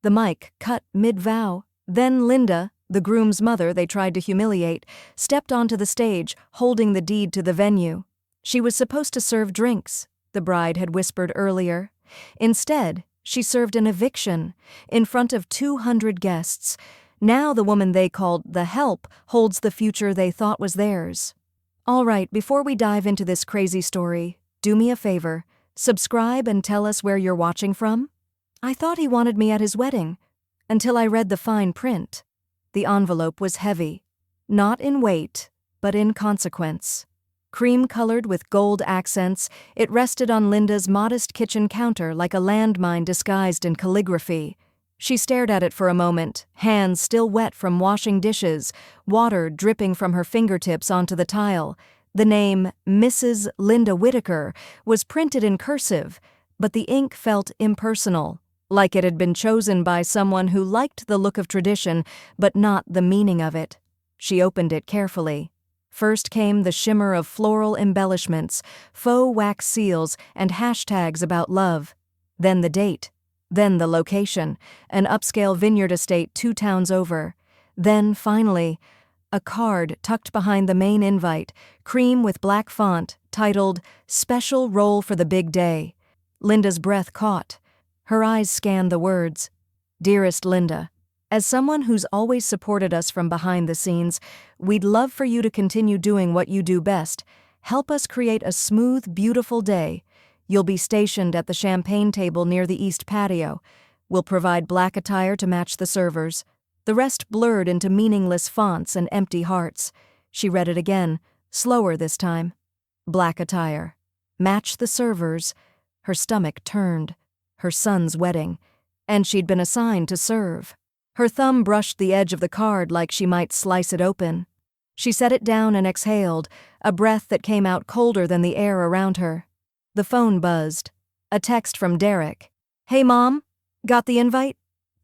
The mic cut mid-vow. Then Linda, the groom's mother they tried to humiliate, stepped onto the stage, holding the deed to the venue. She was supposed to serve drinks, the bride had whispered earlier. Instead, she served an eviction, in front of 200 guests. Now the woman they called the help holds the future they thought was theirs. All right, before we dive into this crazy story, do me a favor. Subscribe and tell us where you're watching from. I thought he wanted me at his wedding, until I read the fine print. The envelope was heavy, not in weight, but in consequence. Cream-colored with gold accents, it rested on Linda's modest kitchen counter like a landmine disguised in calligraphy. She stared at it for a moment, hands still wet from washing dishes, water dripping from her fingertips onto the tile. The name, Mrs. Linda Whitaker, was printed in cursive, but the ink felt impersonal, like it had been chosen by someone who liked the look of tradition, but not the meaning of it. She opened it carefully. First came the shimmer of floral embellishments, faux wax seals, and hashtags about love. Then the date. Then the location, an upscale vineyard estate 2 towns over. Then, finally, a card tucked behind the main invite, cream with black font, titled, "Special Roll for the Big Day." Linda's breath caught. Her eyes scanned the words. "Dearest Linda, as someone who's always supported us from behind the scenes, we'd love for you to continue doing what you do best. Help us create a smooth, beautiful day. You'll be stationed at the champagne table near the east patio. We'll provide black attire to match the servers." The rest blurred into meaningless fonts and empty hearts. She read it again, slower this time. Black attire. Match the servers. Her stomach turned. Her son's wedding. And she'd been assigned to serve. Her thumb brushed the edge of the card like she might slice it open. She set it down and exhaled, a breath that came out colder than the air around her. The phone buzzed. A text from Derek. "Hey, Mom? Got the invite?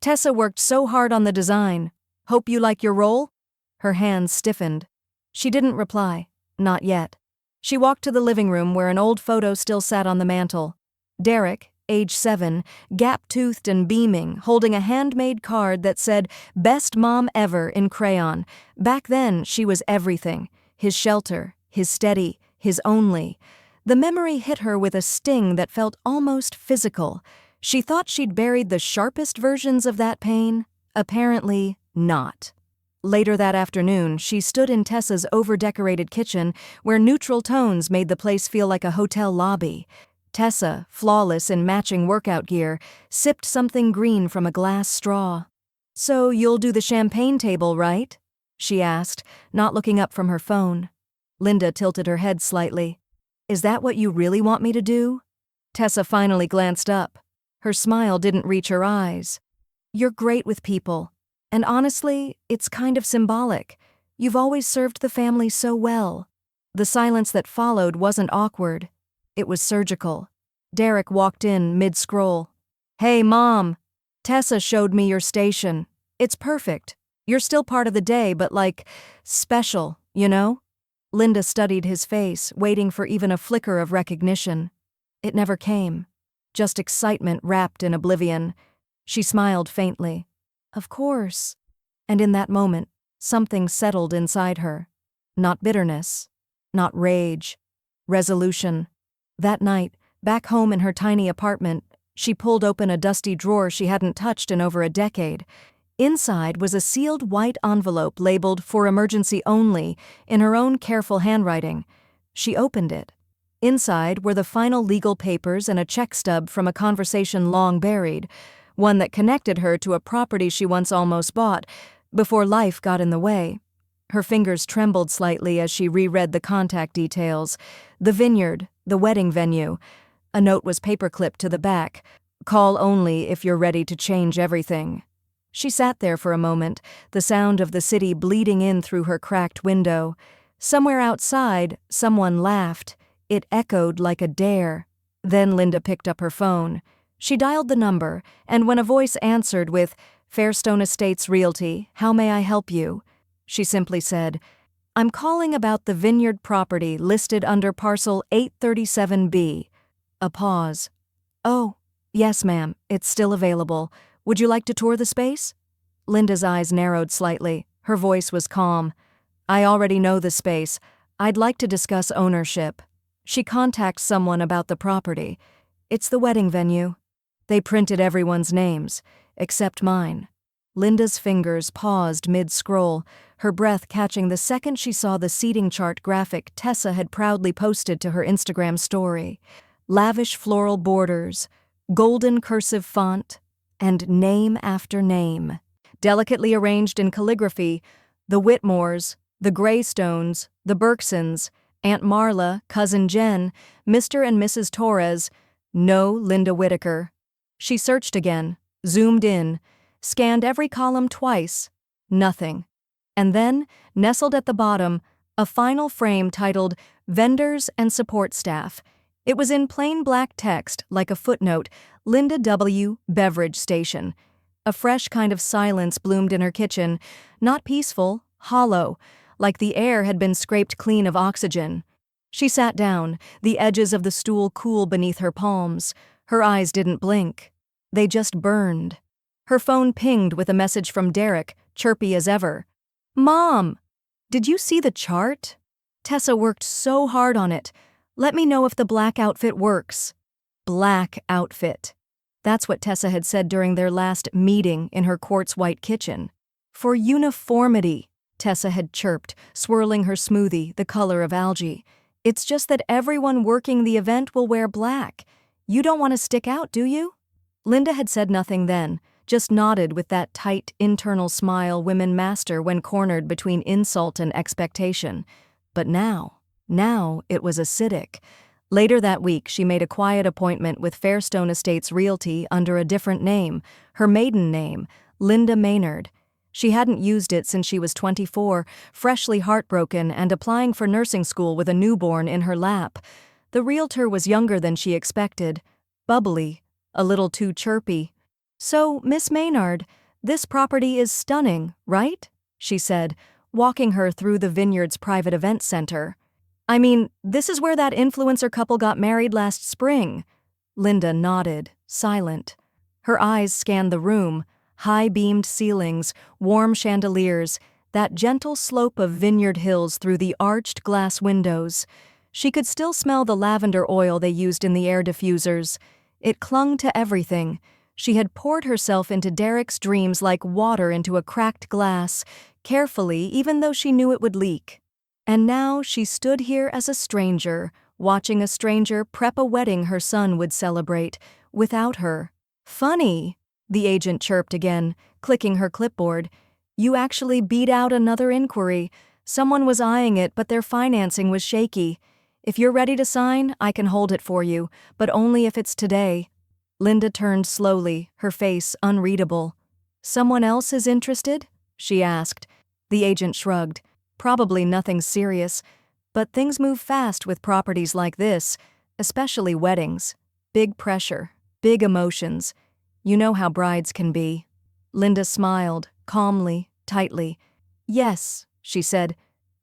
Tessa worked so hard on the design. Hope you like your role?" Her hands stiffened. She didn't reply. Not yet. She walked to the living room where an old photo still sat on the mantel. Derek, age 7, gap-toothed and beaming, holding a handmade card that said, "Best Mom Ever" in crayon. Back then, she was everything. His shelter, his steady, his only. The memory hit her with a sting that felt almost physical. She thought she'd buried the sharpest versions of that pain. Apparently not. Later that afternoon, she stood in Tessa's over-decorated kitchen, where neutral tones made the place feel like a hotel lobby. Tessa, flawless in matching workout gear, sipped something green from a glass straw. "So you'll do the champagne table, right?" she asked, not looking up from her phone. Linda tilted her head slightly. "Is that what you really want me to do?" Tessa finally glanced up. Her smile didn't reach her eyes. "You're great with people. And honestly, it's kind of symbolic. You've always served the family so well." The silence that followed wasn't awkward. It was surgical. Derek walked in mid-scroll. "Hey, Mom. Tessa showed me your station. It's perfect. You're still part of the day, but special, you know?" Linda studied his face, waiting for even a flicker of recognition. It never came. Just excitement wrapped in oblivion. She smiled faintly. "Of course." And in that moment, something settled inside her. Not bitterness. Not rage. Resolution. That night, back home in her tiny apartment, she pulled open a dusty drawer she hadn't touched in over a decade. Inside was a sealed white envelope labeled "For Emergency Only" in her own careful handwriting. She opened it. Inside were the final legal papers and a check stub from a conversation long buried, one that connected her to a property she once almost bought, before life got in the way. Her fingers trembled slightly as she reread the contact details. The vineyard, the wedding venue. A note was paperclipped to the back. "Call only if you're ready to change everything." She sat there for a moment, the sound of the city bleeding in through her cracked window. Somewhere outside, someone laughed. It echoed like a dare. Then Linda picked up her phone. She dialed the number, and when a voice answered with, "Fairstone Estates Realty, how may I help you?" she simply said, "I'm calling about the vineyard property listed under parcel 837B. A pause. "Oh, yes, ma'am, it's still available. Would you like to tour the space? Linda's eyes narrowed slightly. Her voice was calm. I already know the space. I'd like to discuss ownership. She contacts someone about the property. It's the wedding venue. They printed everyone's names, except mine. Linda's fingers paused mid-scroll, her breath catching the second she saw the seating chart graphic Tessa had proudly posted to her Instagram story. Lavish floral borders, golden cursive font, and name after name. Delicately arranged in calligraphy, the Whitmores, the Greystones, the Berksons, Aunt Marla, Cousin Jen, Mr. and Mrs. Torres, no Linda Whitaker. She searched again, zoomed in, scanned every column twice. Nothing. And then, nestled at the bottom, a final frame titled Vendors and Support Staff. It was in plain black text, like a footnote, Linda W. Beverage Station. A fresh kind of silence bloomed in her kitchen, not peaceful, hollow, like the air had been scraped clean of oxygen. She sat down, the edges of the stool cool beneath her palms. Her eyes didn't blink. They just burned. Her phone pinged with a message from Derek, chirpy as ever. Mom! Did you see the chart? Tessa worked so hard on it. Let me know if the black outfit works. Black outfit. That's what Tessa had said during their last meeting in her quartz-white kitchen. For uniformity, Tessa had chirped, swirling her smoothie, the color of algae. It's just that everyone working the event will wear black. You don't want to stick out, do you? Linda had said nothing then, just nodded with that tight, internal smile women master when cornered between insult and expectation. But now it was acidic. Later that week, she made a quiet appointment with Fairstone Estates Realty under a different name, her maiden name, Linda Maynard. She hadn't used it since she was 24, freshly heartbroken and applying for nursing school with a newborn in her lap. The realtor was younger than she expected, bubbly, a little too chirpy. So, Miss Maynard, this property is stunning, right? She said, walking her through the vineyard's private event center. I mean, this is where that influencer couple got married last spring. Linda nodded, silent. Her eyes scanned the room, high-beamed ceilings, warm chandeliers, that gentle slope of vineyard hills through the arched glass windows. She could still smell the lavender oil they used in the air diffusers. It clung to everything. She had poured herself into Derek's dreams like water into a cracked glass, carefully even though she knew it would leak. And now she stood here as a stranger, watching a stranger prep a wedding her son would celebrate, without her. Funny, the agent chirped again, clicking her clipboard. You actually beat out another inquiry. Someone was eyeing it, but their financing was shaky. If you're ready to sign, I can hold it for you, but only if it's today. Linda turned slowly, her face unreadable. Someone else is interested? She asked. The agent shrugged. Probably nothing serious, but things move fast with properties like this, especially weddings. Big pressure, big emotions. You know how brides can be. Linda smiled, calmly, tightly. Yes, she said.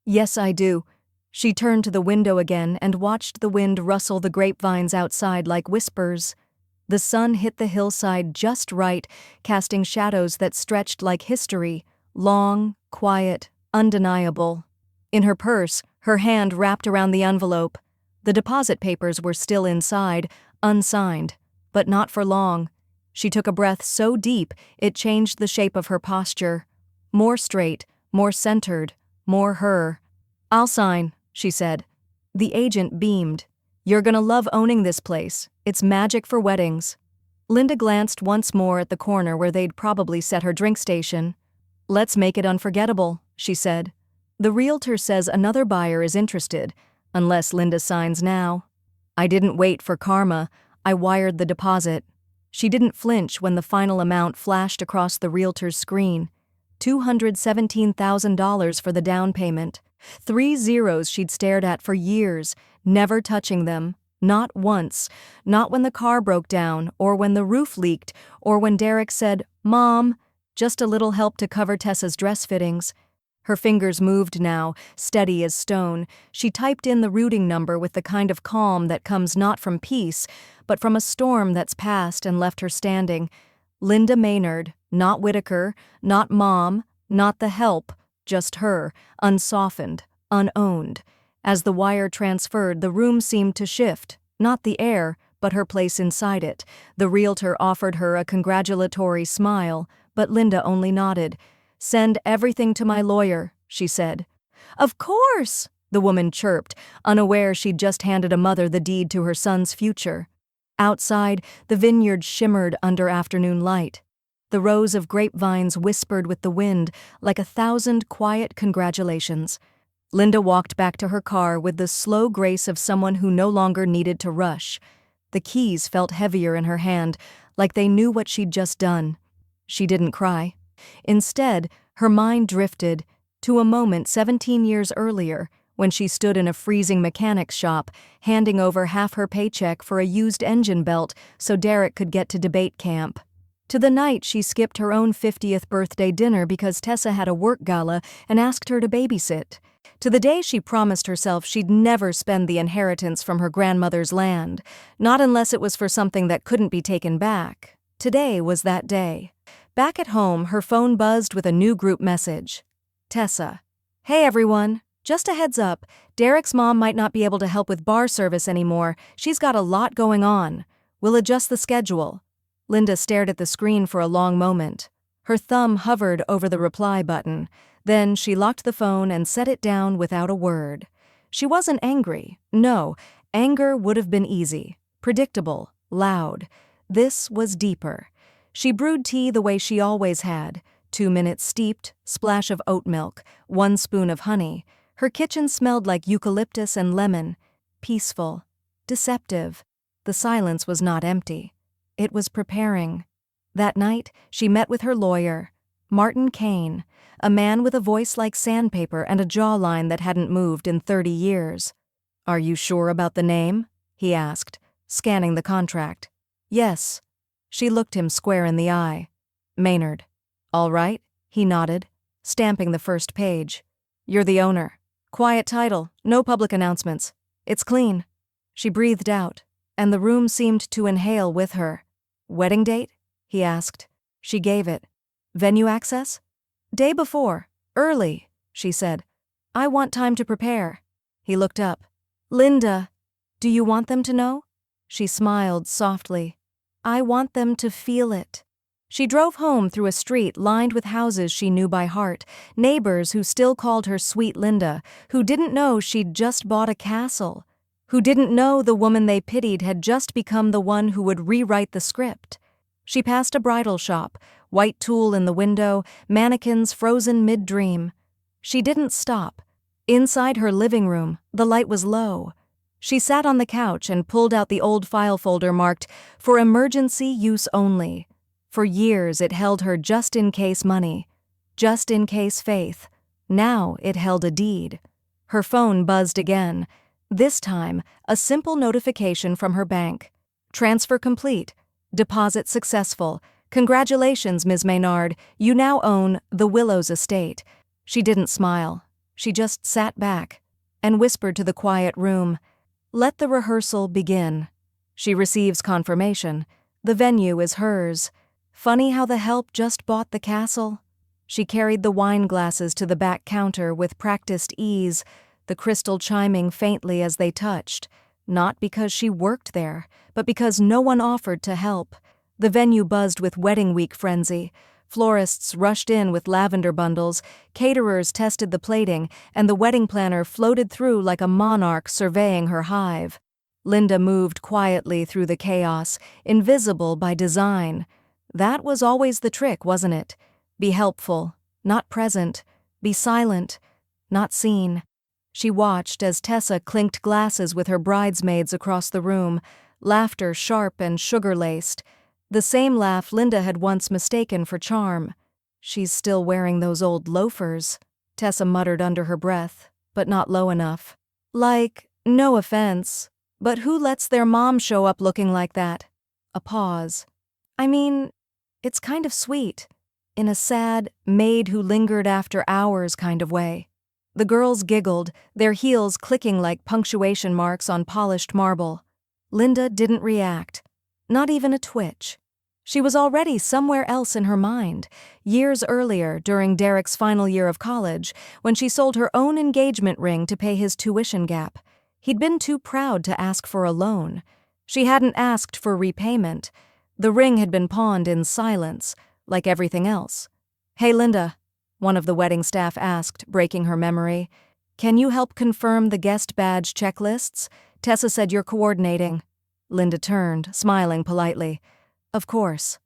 Yes, I do. She turned to the window again and watched the wind rustle the grapevines outside like whispers. The sun hit the hillside just right, casting shadows that stretched like history, long, quiet, undeniable. In her purse, her hand wrapped around the envelope. The deposit papers were still inside, unsigned, but not for long. She took a breath so deep it changed the shape of her posture. More straight, more centered, more her. I'll sign, she said. The agent beamed. You're gonna love owning this place. It's magic for weddings. Linda glanced once more at the corner where they'd probably set her drink station. Let's make it unforgettable, she said. The realtor says another buyer is interested, unless Linda signs now. I didn't wait for karma. I wired the deposit. She didn't flinch when the final amount flashed across the realtor's screen. $217,000 for the down payment. 3 zeros she'd stared at for years, never touching them. Not once. Not when the car broke down, or when the roof leaked, or when Derek said, Mom, just a little help to cover Tessa's dress fittings. Her fingers moved now, steady as stone. She typed in the routing number with the kind of calm that comes not from peace, but from a storm that's passed and left her standing. Linda Maynard, not Whitaker, not Mom, not the help, just her, unsoftened, unowned. As the wire transferred, the room seemed to shift, not the air, but her place inside it. The realtor offered her a congratulatory smile, but Linda only nodded. "Send everything to my lawyer," she said. "Of course," the woman chirped, unaware she'd just handed a mother the deed to her son's future. Outside, the vineyard shimmered under afternoon light. The rows of grapevines whispered with the wind like 1,000 quiet congratulations. Linda walked back to her car with the slow grace of someone who no longer needed to rush. The keys felt heavier in her hand, like they knew what she'd just done. She didn't cry. Instead, her mind drifted to a moment 17 years earlier when she stood in a freezing mechanic's shop, handing over half her paycheck for a used engine belt so Derek could get to debate camp. To the night she skipped her own 50th birthday dinner because Tessa had a work gala and asked her to babysit. To the day she promised herself she'd never spend the inheritance from her grandmother's land, not unless it was for something that couldn't be taken back. Today was that day. Back at home, her phone buzzed with a new group message. Tessa. "Hey everyone, just a heads up, Derek's mom might not be able to help with bar service anymore. She's got a lot going on. We'll adjust the schedule." Linda stared at the screen for a long moment. Her thumb hovered over the reply button. Then she locked the phone and set it down without a word. She wasn't angry. No, anger would have been easy, predictable, loud. This was deeper. She brewed tea the way she always had. 2 minutes steeped, splash of oat milk, 1 spoon of honey. Her kitchen smelled like eucalyptus and lemon. Peaceful. Deceptive. The silence was not empty. It was preparing. That night, she met with her lawyer, Martin Kane, a man with a voice like sandpaper and a jawline that hadn't moved in 30 years. "Are you sure about the name?" he asked, scanning the contract. "Yes." She looked him square in the eye. "Maynard." "All right," he nodded, stamping the first page. "You're the owner. Quiet title, no public announcements. It's clean." She breathed out, and the room seemed to inhale with her. "Wedding date?" he asked. She gave it. "Venue access?" "Day before. Early," she said. "I want time to prepare." He looked up. "Linda, do you want them to know?" She smiled softly. "I want them to feel it." She drove home through a street lined with houses she knew by heart, neighbors who still called her Sweet Linda, who didn't know she'd just bought a castle, who didn't know the woman they pitied had just become the one who would rewrite the script. She passed a bridal shop, white tulle in the window, mannequins frozen mid-dream. She didn't stop. Inside her living room, the light was low. She sat on the couch and pulled out the old file folder marked, "For emergency use only." For years it held her just-in-case money, just-in-case faith. Now it held a deed. Her phone buzzed again. This time, a simple notification from her bank. "Transfer complete. Deposit successful. Congratulations, Ms. Maynard. You now own the Willows estate." She didn't smile. She just sat back and whispered to the quiet room, "Let the rehearsal begin." She receives confirmation. The venue is hers. Funny how the help just bought the castle. She carried the wine glasses to the back counter with practiced ease, the crystal chiming faintly as they touched, not because she worked there, but because no one offered to help. The venue buzzed with wedding week frenzy. Florists rushed in with lavender bundles, caterers tested the plating, and the wedding planner floated through like a monarch surveying her hive. Linda moved quietly through the chaos, invisible by design. That was always the trick, wasn't it? Be helpful, not present. Be silent, not seen. She watched as Tessa clinked glasses with her bridesmaids across the room, laughter sharp and sugar-laced. The same laugh Linda had once mistaken for charm. "She's still wearing those old loafers," Tessa muttered under her breath, but not low enough. Like, no offense, but who lets their mom show up looking like that? A pause. "I mean, it's kind of sweet, in a sad, maid who lingered after hours kind of way." The girls giggled, their heels clicking like punctuation marks on polished marble. Linda didn't react. Not even a twitch. She was already somewhere else in her mind, years earlier during Derek's final year of college, when she sold her own engagement ring to pay his tuition gap. He'd been too proud to ask for a loan. She hadn't asked for repayment. The ring had been pawned in silence, like everything else. "Hey, Linda," one of the wedding staff asked, breaking her memory. "Can you help confirm the guest badge checklists? Tessa said you're coordinating." Linda turned, smiling politely. "Of course."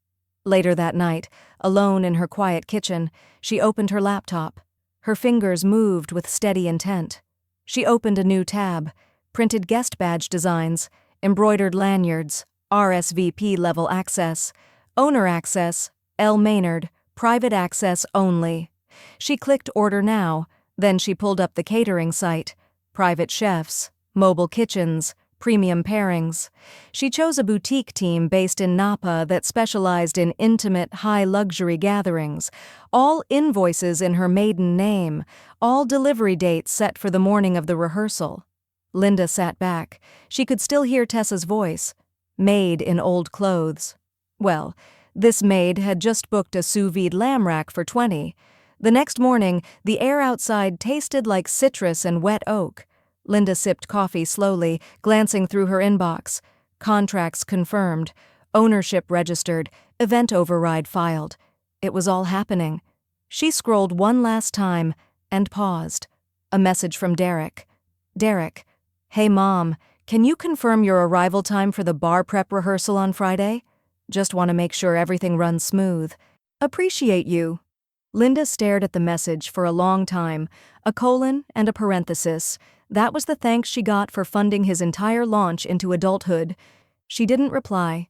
Later that night, alone in her quiet kitchen, she opened her laptop. Her fingers moved with steady intent. She opened a new tab, printed guest badge designs, embroidered lanyards, RSVP level access, owner access, L. Maynard, private access only. She clicked Order Now, then she pulled up the catering site, private chefs, mobile kitchens, premium pairings. She chose a boutique team based in Napa that specialized in intimate, high-luxury gatherings, all invoices in her maiden name, all delivery dates set for the morning of the rehearsal. Linda sat back. She could still hear Tessa's voice. Maid in old clothes. Well, this maid had just booked a sous vide lamb rack for 20. The next morning, the air outside tasted like citrus and wet oak. Linda sipped coffee slowly, glancing through her inbox. Contracts confirmed. Ownership registered. Event override filed. It was all happening. She scrolled one last time and paused. A message from Derek. "Derek, hey Mom, can you confirm your arrival time for the bar prep rehearsal on Friday? Just want to make sure everything runs smooth. Appreciate you." Linda stared at the message for a long time, a colon and a parenthesis. That was the thanks she got for funding his entire launch into adulthood. She didn't reply.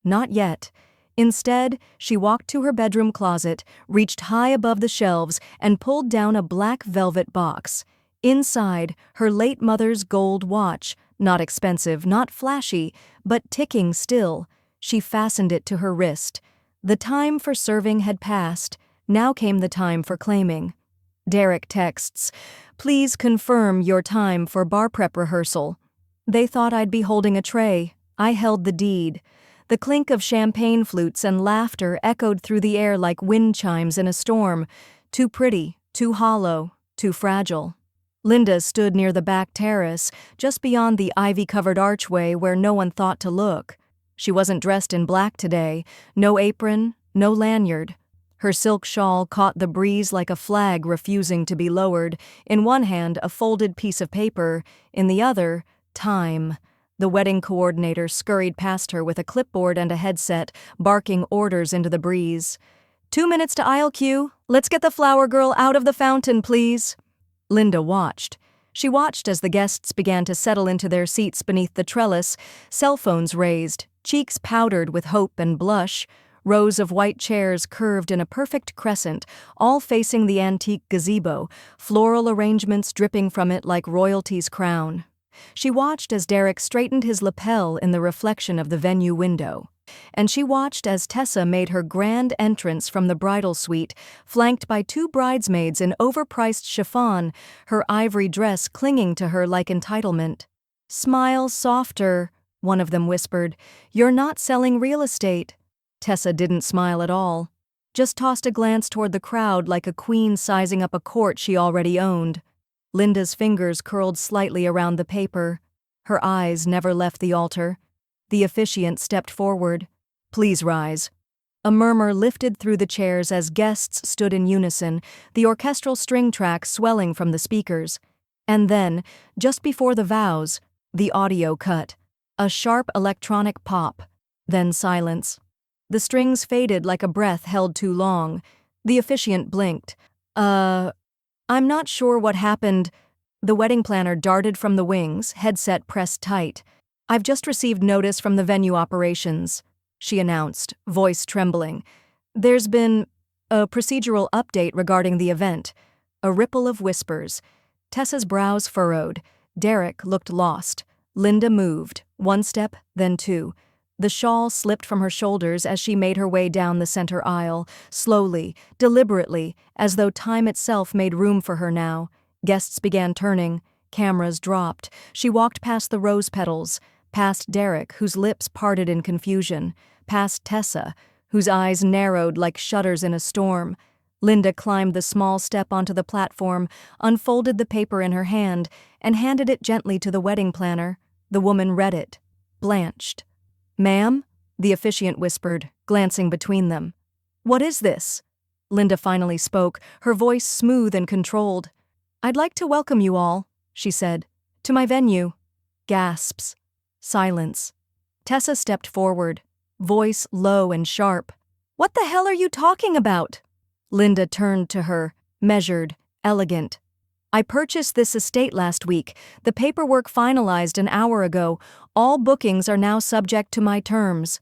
Not yet. Instead, she walked to her bedroom closet, reached high above the shelves, and pulled down a black velvet box. Inside, her late mother's gold watch, not expensive, not flashy, but ticking still. She fastened it to her wrist. The time for serving had passed. Now came the time for claiming. Derek texts, "Please confirm your time for bar prep rehearsal." They thought I'd be holding a tray. I held the deed. The clink of champagne flutes and laughter echoed through the air like wind chimes in a storm. Too pretty, too hollow, too fragile. Linda stood near the back terrace, just beyond the ivy-covered archway where no one thought to look. She wasn't dressed in black today, no apron, no lanyard. Her silk shawl caught the breeze like a flag refusing to be lowered, in one hand a folded piece of paper, in the other, time. The wedding coordinator scurried past her with a clipboard and a headset, barking orders into the breeze. 2 minutes to aisle queue. Let's get the flower girl out of the fountain, please." Linda watched. She watched as the guests began to settle into their seats beneath the trellis, cell phones raised, cheeks powdered with hope and blush. Rows of white chairs curved in a perfect crescent, all facing the antique gazebo, floral arrangements dripping from it like royalty's crown. She watched as Derek straightened his lapel in the reflection of the venue window. And she watched as Tessa made her grand entrance from the bridal suite, flanked by 2 bridesmaids in overpriced chiffon, her ivory dress clinging to her like entitlement. "Smile softer," one of them whispered. "You're not selling real estate." Tessa didn't smile at all, just tossed a glance toward the crowd like a queen sizing up a court she already owned. Linda's fingers curled slightly around the paper. Her eyes never left the altar. The officiant stepped forward. "Please rise." A murmur lifted through the chairs as guests stood in unison, the orchestral string track swelling from the speakers. And then, just before the vows, the audio cut. A sharp electronic pop, then silence. The strings faded like a breath held too long. The officiant blinked. I'm not sure what happened." The wedding planner darted from the wings, headset pressed tight. "I've just received notice from the venue operations," she announced, voice trembling. "There's been a procedural update regarding the event." A ripple of whispers. Tessa's brows furrowed. Derek looked lost. Linda moved, 1 step, then 2. The shawl slipped from her shoulders as she made her way down the center aisle, slowly, deliberately, as though time itself made room for her now. Guests began turning. Cameras dropped. She walked past the rose petals, past Derek, whose lips parted in confusion, past Tessa, whose eyes narrowed like shutters in a storm. Linda climbed the small step onto the platform, unfolded the paper in her hand, and handed it gently to the wedding planner. The woman read it, blanched. "Ma'am?" the officiant whispered, glancing between them. "What is this?" Linda finally spoke, her voice smooth and controlled. "I'd like to welcome you all," she said, "to my venue." Gasps. Silence. Tessa stepped forward, voice low and sharp. "What the hell are you talking about?" Linda turned to her, measured, elegant. "I purchased this estate last week. The paperwork finalized an hour ago. All bookings are now subject to my terms."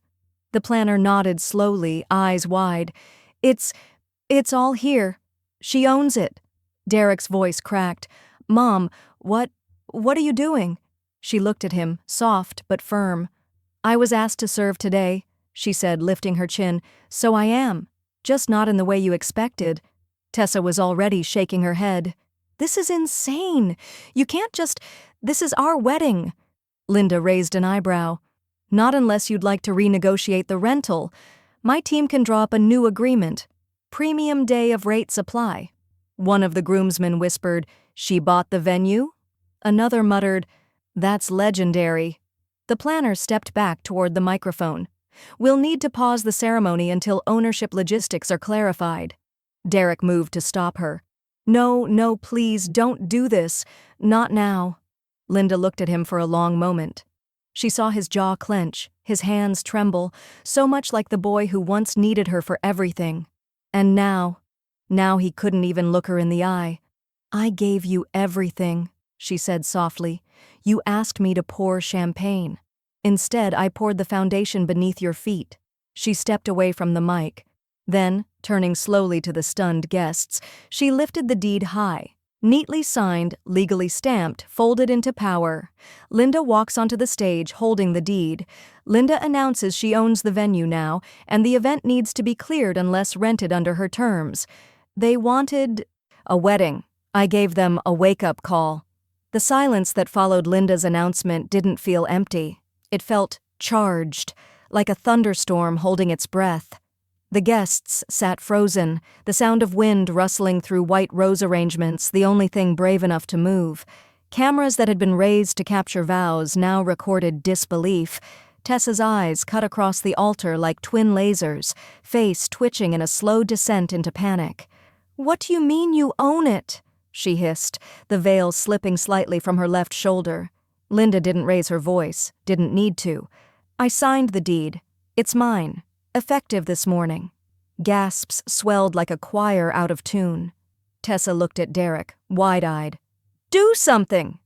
The planner nodded slowly, eyes wide. It's all here. She owns it." Derek's voice cracked. "Mom, what are you doing?" She looked at him, soft but firm. "I was asked to serve today," she said, lifting her chin. "So I am. Just not in the way you expected." Tessa was already shaking her head. "This is insane. You can't just— This is our wedding." Linda raised an eyebrow. "Not unless you'd like to renegotiate the rental. My team can draw up a new agreement. Premium day of rate supply." One of the groomsmen whispered, "She bought the venue?" Another muttered, "That's legendary." The planner stepped back toward the microphone. "We'll need to pause the ceremony until ownership logistics are clarified." Derek moved to stop her. No, please, don't do this. Not now." Linda looked at him for a long moment. She saw his jaw clench, his hands tremble, so much like the boy who once needed her for everything. And now he couldn't even look her in the eye. "I gave you everything," she said softly. "You asked me to pour champagne. Instead, I poured the foundation beneath your feet." She stepped away from the mic. Then, turning slowly to the stunned guests, she lifted the deed high. Neatly signed, legally stamped, folded into power. Linda walks onto the stage holding the deed. Linda announces she owns the venue now, and the event needs to be cleared unless rented under her terms. They wanted a wedding. I gave them a wake-up call. The silence that followed Linda's announcement didn't feel empty. It felt charged, like a thunderstorm holding its breath. The guests sat frozen, the sound of wind rustling through white rose arrangements, the only thing brave enough to move. Cameras that had been raised to capture vows now recorded disbelief. Tessa's eyes cut across the altar like twin lasers, face twitching in a slow descent into panic. "What do you mean you own it?" she hissed, the veil slipping slightly from her left shoulder. Linda didn't raise her voice, didn't need to. "I signed the deed. It's mine. Effective this morning." Gasps swelled like a choir out of tune. Tessa looked at Derek, wide-eyed. "Do something!"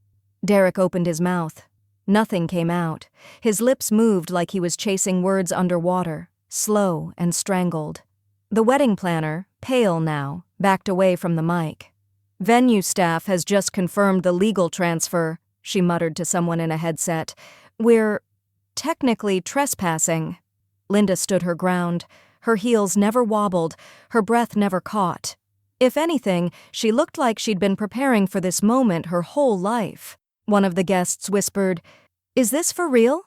Derek opened his mouth. Nothing came out. His lips moved like he was chasing words underwater, slow and strangled. The wedding planner, pale now, backed away from the mic. "Venue staff has just confirmed the legal transfer," she muttered to someone in a headset. "We're technically trespassing." Linda stood her ground. Her heels never wobbled, her breath never caught. If anything, she looked like she'd been preparing for this moment her whole life. One of the guests whispered, "Is this for real?"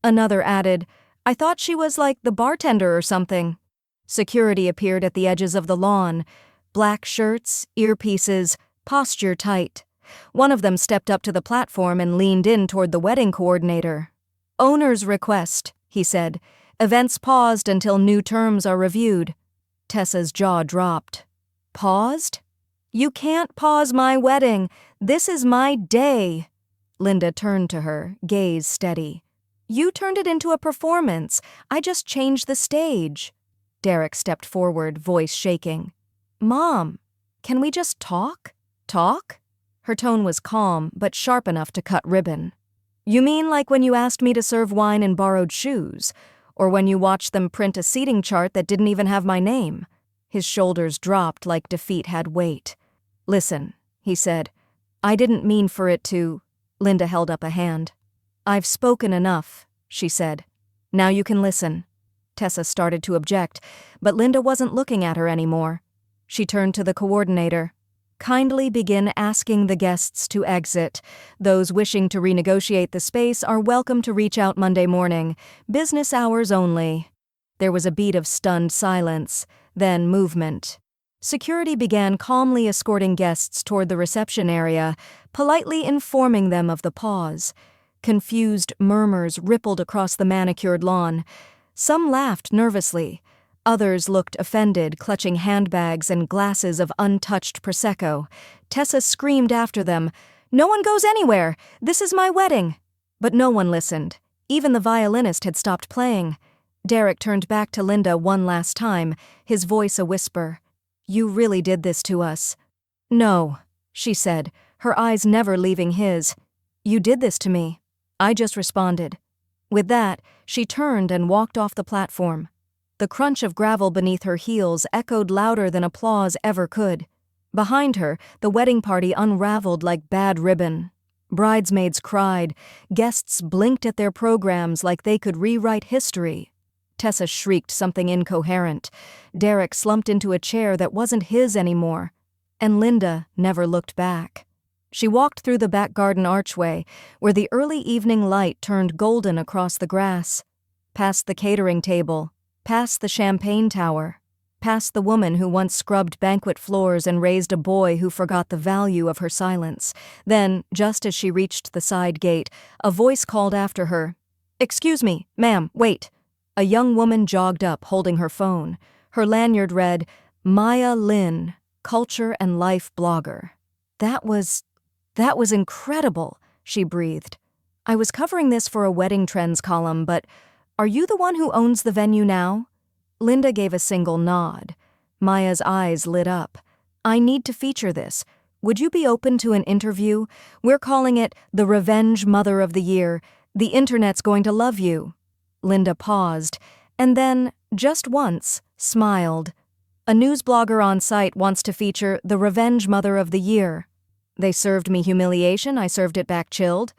Another added, "I thought she was like the bartender or something." Security appeared at the edges of the lawn. Black shirts, earpieces, posture tight. One of them stepped up to the platform and leaned in toward the wedding coordinator. "Owner's request," he said. "Events paused until new terms are reviewed." Tessa's jaw dropped. "Paused? You can't pause my wedding. This is my day." Linda turned to her, gaze steady. "You turned it into a performance. I just changed the stage." Derek stepped forward, voice shaking. "Mom, can we just talk? Talk?" Her tone was calm, but sharp enough to cut ribbon. "You mean like when you asked me to serve wine in borrowed shoes? Or when you watched them print a seating chart that didn't even have my name?" His shoulders dropped like defeat had weight. "Listen," he said. "I didn't mean for it to—" Linda held up a hand. "I've spoken enough," she said. "Now you can listen." Tessa started to object, but Linda wasn't looking at her anymore. She turned to the coordinator. "Kindly begin asking the guests to exit. Those wishing to renegotiate the space are welcome to reach out Monday morning. Business hours only." There was a beat of stunned silence, then movement. Security began calmly escorting guests toward the reception area, politely informing them of the pause. Confused murmurs rippled across the manicured lawn. Some laughed nervously. Others looked offended, clutching handbags and glasses of untouched Prosecco. Tessa screamed after them, "No one goes anywhere! This is my wedding!" But no one listened. Even the violinist had stopped playing. Derek turned back to Linda one last time, his voice a whisper. "You really did this to us." "No," she said, her eyes never leaving his. "You did this to me. I just responded." With that, she turned and walked off the platform. The crunch of gravel beneath her heels echoed louder than applause ever could. Behind her, the wedding party unraveled like bad ribbon. Bridesmaids cried. Guests blinked at their programs like they could rewrite history. Tessa shrieked something incoherent. Derek slumped into a chair that wasn't his anymore. And Linda never looked back. She walked through the back garden archway, where the early evening light turned golden across the grass. Past the catering table, past the champagne tower, past the woman who once scrubbed banquet floors and raised a boy who forgot the value of her silence. Then, just as she reached the side gate, a voice called after her, "Excuse me, ma'am, wait." A young woman jogged up, holding her phone. Her lanyard read, "Maya Lin, Culture and Life Blogger." That was incredible, she breathed. "I was covering this for a wedding trends column, but are you the one who owns the venue now?" Linda gave a single nod. Maya's eyes lit up. "I need to feature this. Would you be open to an interview? We're calling it the Revenge Mother of the Year. The internet's going to love you." Linda paused, and then, just once, smiled. "A news blogger on site wants to feature the Revenge Mother of the Year. They served me humiliation, I served it back chilled.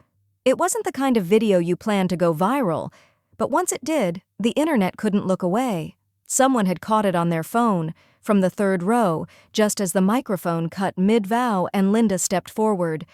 It wasn't the kind of video you planned to go viral, but once it did, the internet couldn't look away. Someone had caught it on their phone, from the third row, just as the microphone cut mid-vow and Linda stepped forward.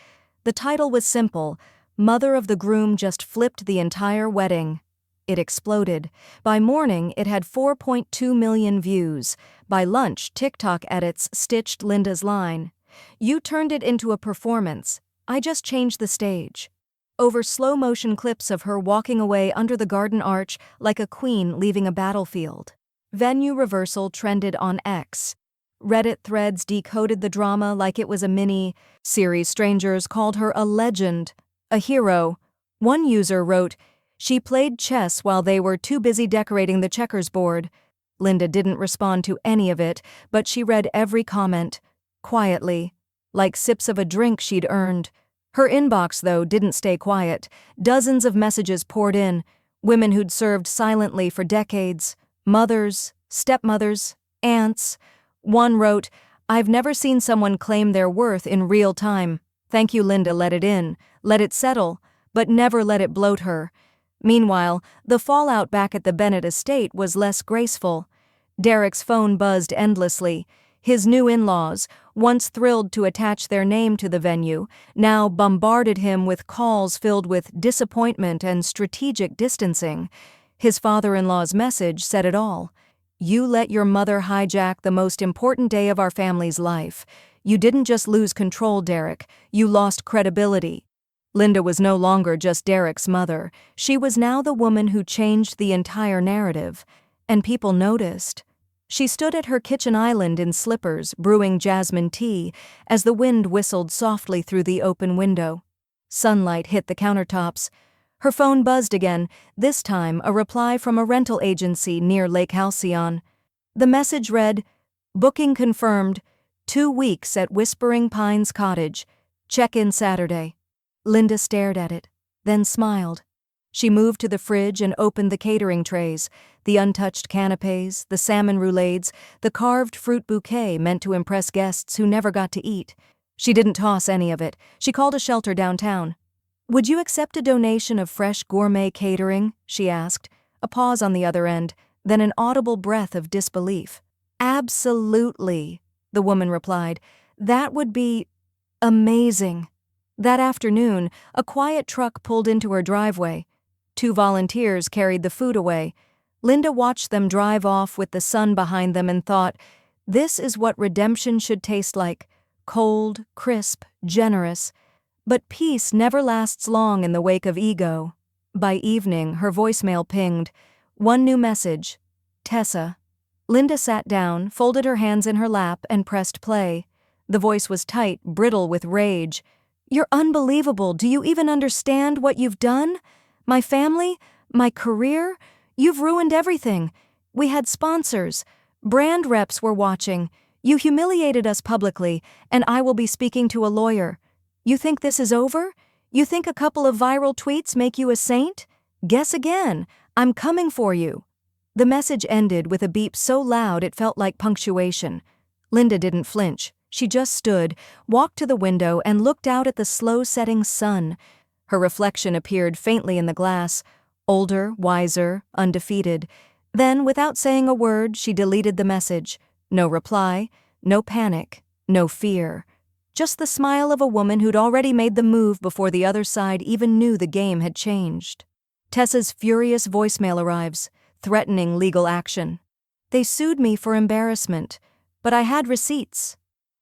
The title was simple, Mother of the Groom Just Flipped the Entire Wedding. It exploded. By morning, it had 4.2 million views. By lunch, TikTok edits stitched Linda's line. "You turned it into a performance. I just changed the stage." Over slow-motion clips of her walking away under the garden arch like a queen leaving a battlefield. Venue reversal trended on X. Reddit threads decoded the drama like it was a mini-series. Strangers called her a legend, a hero. One user wrote, "She played chess while they were too busy decorating the checkers board." Linda didn't respond to any of it, but she read every comment, quietly, like sips of a drink she'd earned. Her inbox, though, didn't stay quiet. Dozens of messages poured in, women who'd served silently for decades, mothers, stepmothers, aunts. One wrote, "I've never seen someone claim their worth in real time. Thank you, Linda, let it in, let it settle, but never let it bloat her." Meanwhile, the fallout back at the Bennett estate was less graceful. Derek's phone buzzed endlessly. His new in-laws, once thrilled to attach their name to the venue, now bombarded him with calls filled with disappointment and strategic distancing. His father-in-law's message said it all. "You let your mother hijack the most important day of our family's life. You didn't just lose control, Derek. You lost credibility." Linda was no longer just Derek's mother. She was now the woman who changed the entire narrative. And people noticed. She stood at her kitchen island in slippers, brewing jasmine tea, as the wind whistled softly through the open window. Sunlight hit the countertops. Her phone buzzed again, this time a reply from a rental agency near Lake Halcyon. The message read, "Booking confirmed. 2 weeks at Whispering Pines Cottage. Check-in Saturday." Linda stared at it, then smiled. She moved to the fridge and opened the catering trays, the untouched canapes, the salmon roulades, the carved fruit bouquet meant to impress guests who never got to eat. She didn't toss any of it. She called a shelter downtown. "Would you accept a donation of fresh gourmet catering?" she asked. A pause on the other end, then an audible breath of disbelief. "Absolutely," the woman replied. "That would be amazing." That afternoon, a quiet truck pulled into her driveway. 2 volunteers carried the food away. Linda watched them drive off with the sun behind them and thought, this is what redemption should taste like: cold, crisp, generous. But peace never lasts long in the wake of ego. By evening, her voicemail pinged. One new message: Tessa. Linda sat down, folded her hands in her lap, and pressed play. The voice was tight, brittle with rage. You're unbelievable. Do you even understand what you've done? My family? My career? You've ruined everything. We had sponsors. Brand reps were watching. You humiliated us publicly, and I will be speaking to a lawyer. You think this is over? You think a couple of viral tweets make you a saint? Guess again. I'm coming for you. The message ended with a beep so loud it felt like punctuation. Linda didn't flinch. She just stood, walked to the window, and looked out at the slow-setting sun. Her reflection appeared faintly in the glass, older, wiser, undefeated. Then, without saying a word, she deleted the message. No reply, no panic, no fear. Just the smile of a woman who'd already made the move before the other side even knew the game had changed. Tessa's furious voicemail arrives, threatening legal action. They sued me for embarrassment, but I had receipts.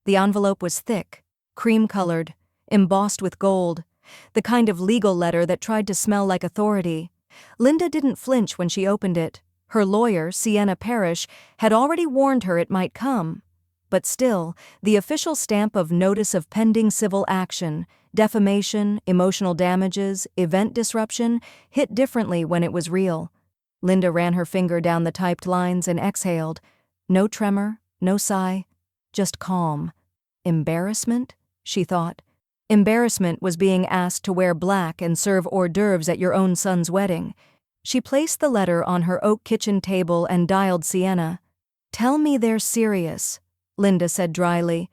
The envelope was thick, cream-colored, embossed with gold, the kind of legal letter that tried to smell like authority. Linda didn't flinch when she opened it. Her lawyer, Sienna Parrish, had already warned her it might come. But still, the official stamp of notice of pending civil action, defamation, emotional damages, event disruption, hit differently when it was real. Linda ran her finger down the typed lines and exhaled. No tremor, no sigh, just calm. Embarrassment? She thought. Embarrassment was being asked to wear black and serve hors d'oeuvres at your own son's wedding. She placed the letter on her oak kitchen table and dialed Sienna. Tell me they're serious, Linda said dryly.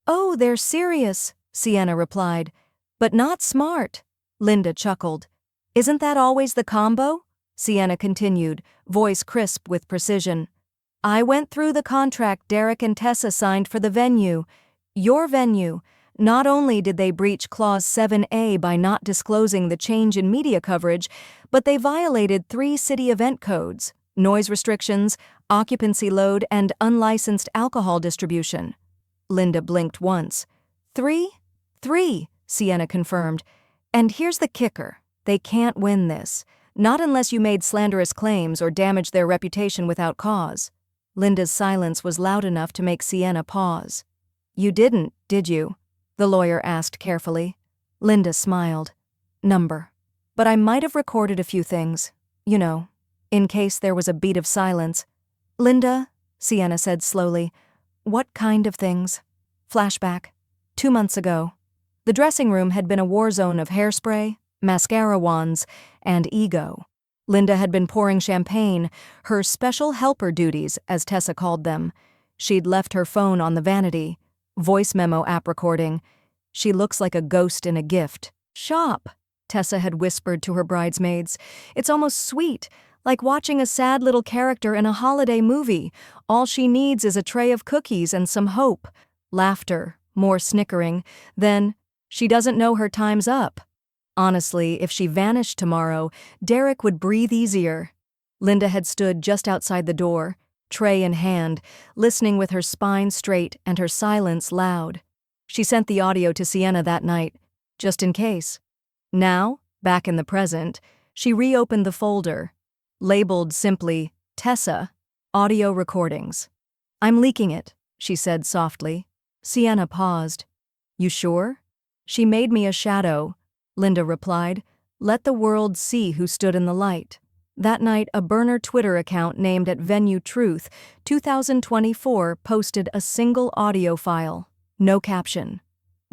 Oh, they're serious, Sienna replied. But not smart, Linda chuckled. Isn't that always the combo? Sienna continued, voice crisp with precision. I went through the contract Derek and Tessa signed for the venue. Your venue. Not only did they breach Clause 7A by not disclosing the change in media coverage, but they violated 3 city event codes: noise restrictions, occupancy load, and unlicensed alcohol distribution. Linda blinked once. 3? 3, Sienna confirmed. And here's the kicker. They can't win this. Not unless you made slanderous claims or damaged their reputation without cause. Linda's silence was loud enough to make Sienna pause. You didn't, did you? The lawyer asked carefully. Linda smiled. Number. But I might have recorded a few things, you know, in case there was a beat of silence. Linda, Sienna said slowly, what kind of things? Flashback. 2 months ago. The dressing room had been a war zone of hairspray, mascara wands, and ego. Linda had been pouring champagne, her special helper duties, as Tessa called them. She'd left her phone on the vanity. Voice memo app recording. She looks like a ghost in a gift. Shop, Tessa had whispered to her bridesmaids. It's almost sweet, like watching a sad little character in a holiday movie. All she needs is a tray of cookies and some hope. Laughter, more snickering. Then, she doesn't know her time's up. Honestly, if she vanished tomorrow, Derek would breathe easier. Linda had stood just outside the door, tray in hand, listening with her spine straight and her silence loud. She sent the audio to Sienna that night, just in case. Now, back in the present, she reopened the folder, labeled simply, Tessa, audio recordings. I'm leaking it, she said softly. Sienna paused. You sure? She made me a shadow, Linda replied. Let the world see who stood in the light. That night, a burner Twitter account named at Venue Truth 2024 posted a single audio file, no caption.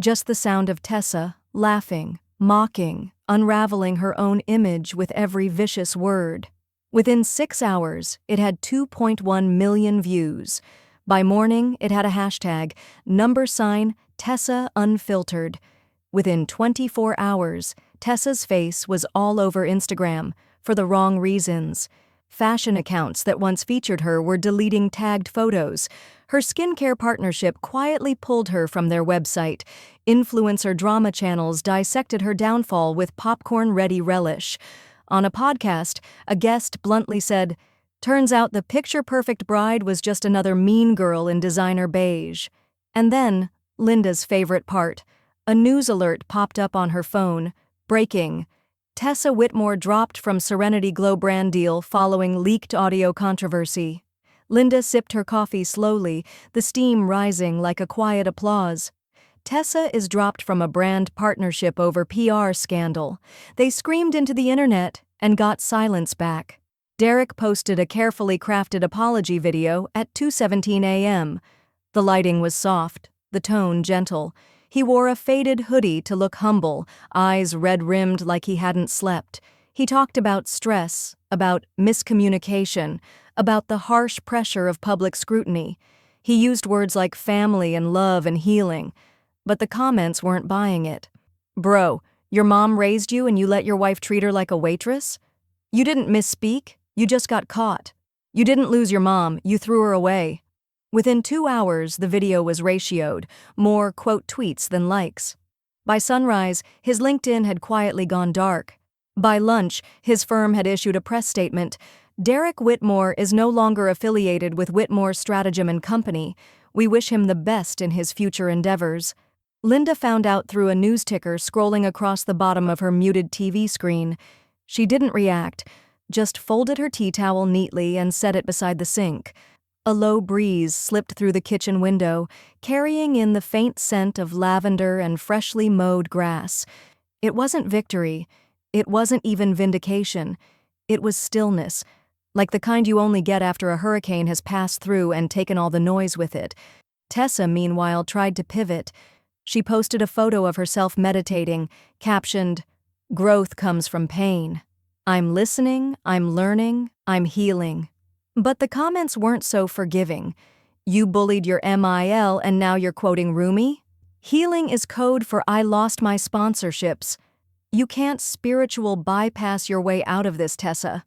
Just the sound of Tessa, laughing, mocking, unraveling her own image with every vicious word. Within 6 hours, it had 2.1 million views. By morning, it had a hashtag, #Tessa Unfiltered. Within 24 hours, Tessa's face was all over Instagram, for the wrong reasons. Fashion accounts that once featured her were deleting tagged photos. Her skincare partnership quietly pulled her from their website. Influencer drama channels dissected her downfall with popcorn-ready relish. On a podcast, a guest bluntly said, Turns out the picture-perfect bride was just another mean girl in designer beige. And then, Linda's favorite part, a news alert popped up on her phone. Breaking. Tessa Whitmore dropped from Serenity Glow brand deal following leaked audio controversy. Linda sipped her coffee slowly, the steam rising like a quiet applause. Tessa is dropped from a brand partnership over PR scandal. They screamed into the internet and got silence back. Derek posted a carefully crafted apology video at 2:17 a.m. The lighting was soft, the tone gentle. He wore a faded hoodie to look humble, eyes red-rimmed like he hadn't slept. He talked about stress, about miscommunication, about the harsh pressure of public scrutiny. He used words like family and love and healing. But the comments weren't buying it. Bro, your mom raised you and you let your wife treat her like a waitress? You didn't misspeak, you just got caught. You didn't lose your mom, you threw her away. Within 2 hours, the video was ratioed, more quote tweets than likes. By sunrise, his LinkedIn had quietly gone dark. By lunch, his firm had issued a press statement. Derek Whitmore is no longer affiliated with Whitmore Stratagem and Company. We wish him the best in his future endeavors. Linda found out through a news ticker scrolling across the bottom of her muted TV screen. She didn't react, just folded her tea towel neatly and set it beside the sink. A low breeze slipped through the kitchen window, carrying in the faint scent of lavender and freshly mowed grass. It wasn't victory. It wasn't even vindication. It was stillness, like the kind you only get after a hurricane has passed through and taken all the noise with it. Tessa, meanwhile, tried to pivot. She posted a photo of herself meditating, captioned, "Growth comes from pain. I'm listening, I'm learning, I'm healing." But the comments weren't so forgiving. You bullied your MIL and now you're quoting Rumi? Healing is code for I lost my sponsorships. You can't spiritual bypass your way out of this, Tessa.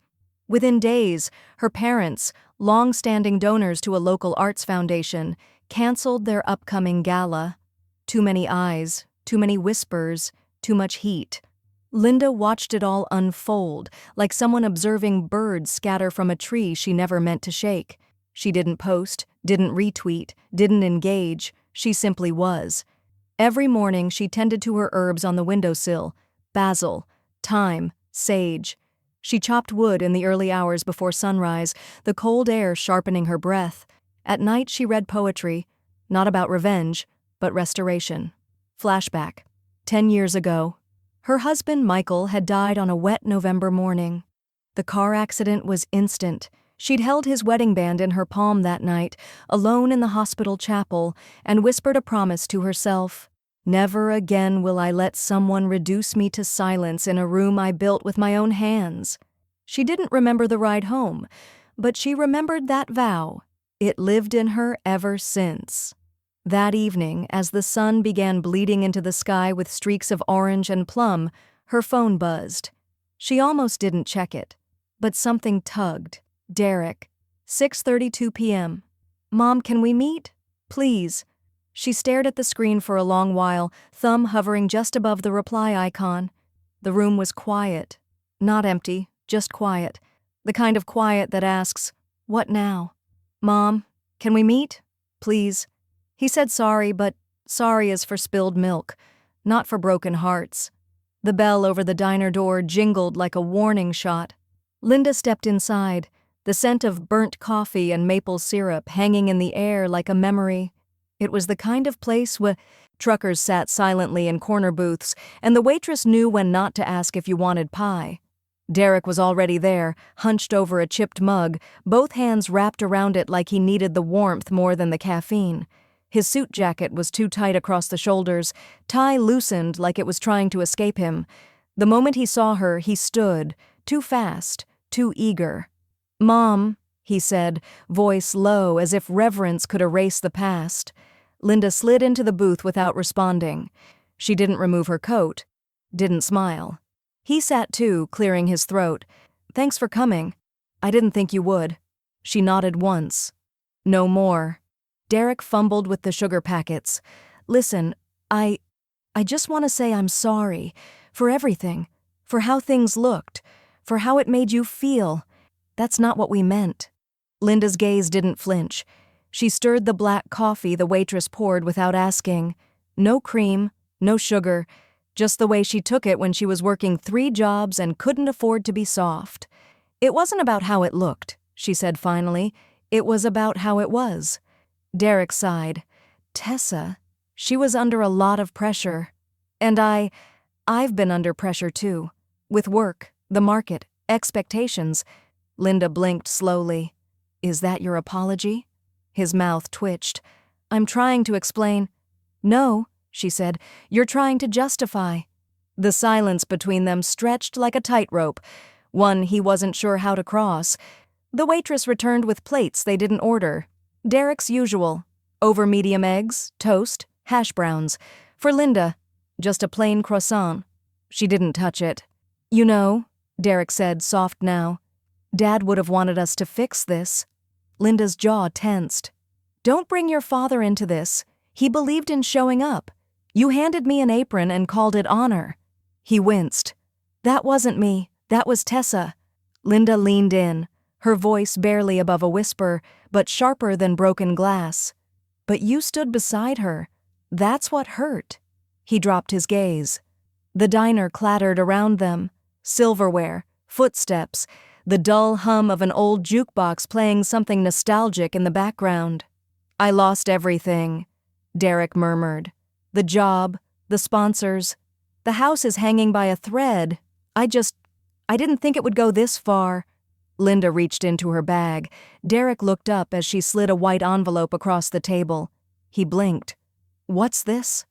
Within days, her parents, long-standing donors to a local arts foundation, canceled their upcoming gala. Too many eyes, too many whispers, too much heat. Linda watched it all unfold, like someone observing birds scatter from a tree she never meant to shake. She didn't post, didn't retweet, didn't engage, she simply was. Every morning she tended to her herbs on the windowsill, basil, thyme, sage. She chopped wood in the early hours before sunrise, the cold air sharpening her breath. At night she read poetry, not about revenge, but restoration. Flashback. 10 years ago. Her husband, Michael, had died on a wet November morning. The car accident was instant. She'd held his wedding band in her palm that night, alone in the hospital chapel, and whispered a promise to herself. Never again will I let someone reduce me to silence in a room I built with my own hands. She didn't remember the ride home, but she remembered that vow. It lived in her ever since. That evening, as the sun began bleeding into the sky with streaks of orange and plum, her phone buzzed. She almost didn't check it, but something tugged. Derek. 6:32 p.m. Mom, can we meet? Please. She stared at the screen for a long while, thumb hovering just above the reply icon. The room was quiet. Not empty, just quiet. The kind of quiet that asks, "What now?" Mom, can we meet? Please. He said sorry, but sorry is for spilled milk, not for broken hearts. The bell over the diner door jingled like a warning shot. Linda stepped inside, the scent of burnt coffee and maple syrup hanging in the air like a memory. It was the kind of place where truckers sat silently in corner booths, and the waitress knew when not to ask if you wanted pie. Derek was already there, hunched over a chipped mug, both hands wrapped around it like he needed the warmth more than the caffeine. His suit jacket was too tight across the shoulders, tie loosened like it was trying to escape him. The moment he saw her, he stood, too fast, too eager. "Mom," he said, voice low as if reverence could erase the past. Linda slid into the booth without responding. She didn't remove her coat, didn't smile. He sat too, clearing his throat. "Thanks for coming. I didn't think you would." She nodded once. "No more." Derek fumbled with the sugar packets. "Listen, I just want to say I'm sorry. For everything. For how things looked. For how it made you feel. That's not what we meant." Linda's gaze didn't flinch. She stirred the black coffee the waitress poured without asking. No cream, no sugar, just the way she took it when she was working 3 jobs and couldn't afford to be soft. "It wasn't about how it looked," she said finally. "It was about how it was." Derek sighed. Tessa, she was under a lot of pressure. And I've been under pressure too. With work, the market, expectations. Linda blinked slowly. "Is that your apology?" His mouth twitched. "I'm trying to explain." "No," she said, "you're trying to justify." The silence between them stretched like a tightrope, one he wasn't sure how to cross. The waitress returned with plates they didn't order. Derek's usual. Over medium eggs, toast, hash browns. For Linda, just a plain croissant. She didn't touch it. "You know," Derek said, soft now, "Dad would have wanted us to fix this." Linda's jaw tensed. "Don't bring your father into this. He believed in showing up. You handed me an apron and called it honor." He winced. "That wasn't me. That was Tessa." Linda leaned in, her voice barely above a whisper, but sharper than broken glass. "But you stood beside her. That's what hurt." He dropped his gaze. The diner clattered around them. Silverware, footsteps, the dull hum of an old jukebox playing something nostalgic in the background. "I lost everything," Derek murmured. "The job, the sponsors. The house is hanging by a thread. I didn't think it would go this far." Linda reached into her bag. Derek looked up as she slid a white envelope across the table. He blinked. "What's this?"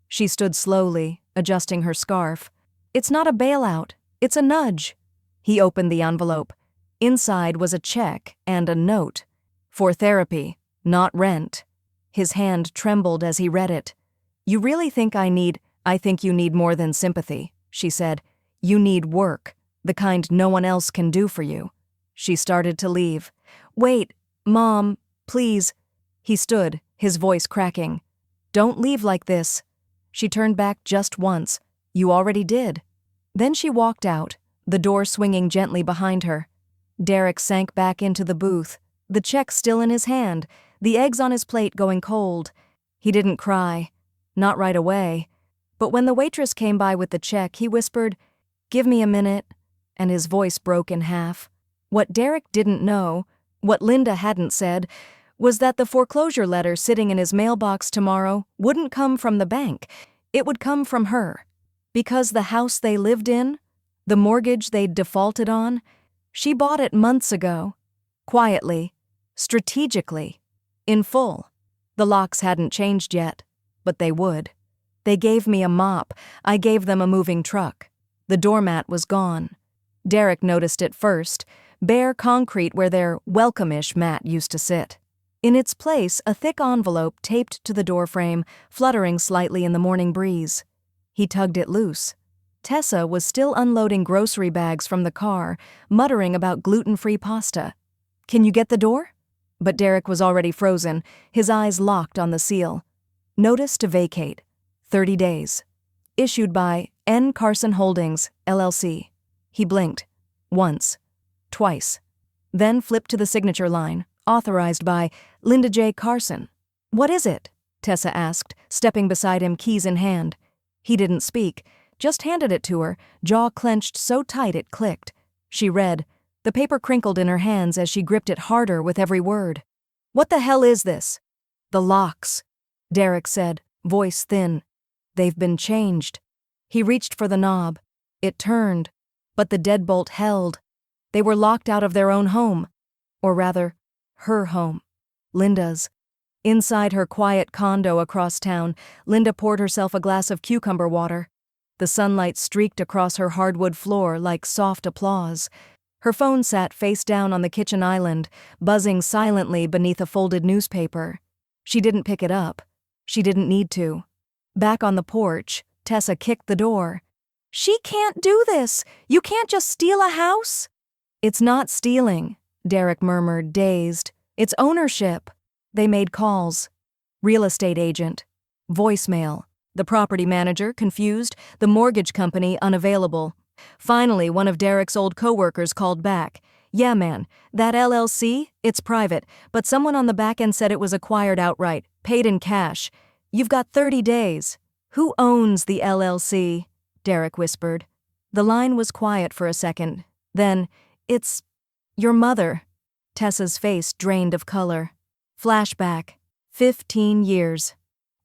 She stood slowly, adjusting her scarf. "It's not a bailout. It's a nudge." He opened the envelope. Inside was a check and a note. "For therapy, not rent." His hand trembled as he read it. "You really think I think you need more than sympathy," she said. "You need work, the kind no one else can do for you." She started to leave. "Wait, Mom, please." He stood, his voice cracking. "Don't leave like this." She turned back just once. "You already did." Then she walked out, the door swinging gently behind her. Derek sank back into the booth, the check still in his hand, the eggs on his plate going cold. He didn't cry. Not right away. But when the waitress came by with the check, he whispered, "Give me a minute," and his voice broke in half. What Derek didn't know, what Linda hadn't said, was that the foreclosure letter sitting in his mailbox tomorrow wouldn't come from the bank. It would come from her. Because the house they lived in, the mortgage they'd defaulted on, she bought it months ago. Quietly, strategically, in full. The locks hadn't changed yet, but they would. "They gave me a mop. I gave them a moving truck." The doormat was gone. Derek noticed it first, bare concrete where their welcome-ish mat used to sit. In its place, a thick envelope taped to the doorframe, fluttering slightly in the morning breeze. He tugged it loose. Tessa was still unloading grocery bags from the car, muttering about gluten-free pasta. "Can you get the door?" But Derek was already frozen, his eyes locked on the seal. "Notice to vacate. 30 days. Issued by N. Carson Holdings, LLC." He blinked. Once. Twice. Then flipped to the signature line, authorized by Linda J. Carson. "What is it?" Tessa asked, stepping beside him, keys in hand. He didn't speak, just handed it to her, jaw clenched so tight it clicked. She read. The paper crinkled in her hands as she gripped it harder with every word. "What the hell is this?" "The locks," Derek said, voice thin. "They've been changed." He reached for the knob. It turned, but the deadbolt held. They were locked out of their own home. Or rather, her home. Linda's. Inside her quiet condo across town, Linda poured herself a glass of cucumber water. The sunlight streaked across her hardwood floor like soft applause. Her phone sat face down on the kitchen island, buzzing silently beneath a folded newspaper. She didn't pick it up. She didn't need to. Back on the porch, Tessa kicked the door. "She can't do this! You can't just steal a house!" "It's not stealing," Derek murmured, dazed. "It's ownership." They made calls. Real estate agent. Voicemail. The property manager, confused. The mortgage company, unavailable. Finally, one of Derek's old coworkers called back. Yeah, man, that LLC, it's private, but someone on the back end said it was acquired outright, paid in cash. You've got 30 days. Who owns the LLC? Derek whispered. The line was quiet for a second. Then, it's your mother. Tessa's face drained of color. Flashback. 15 years.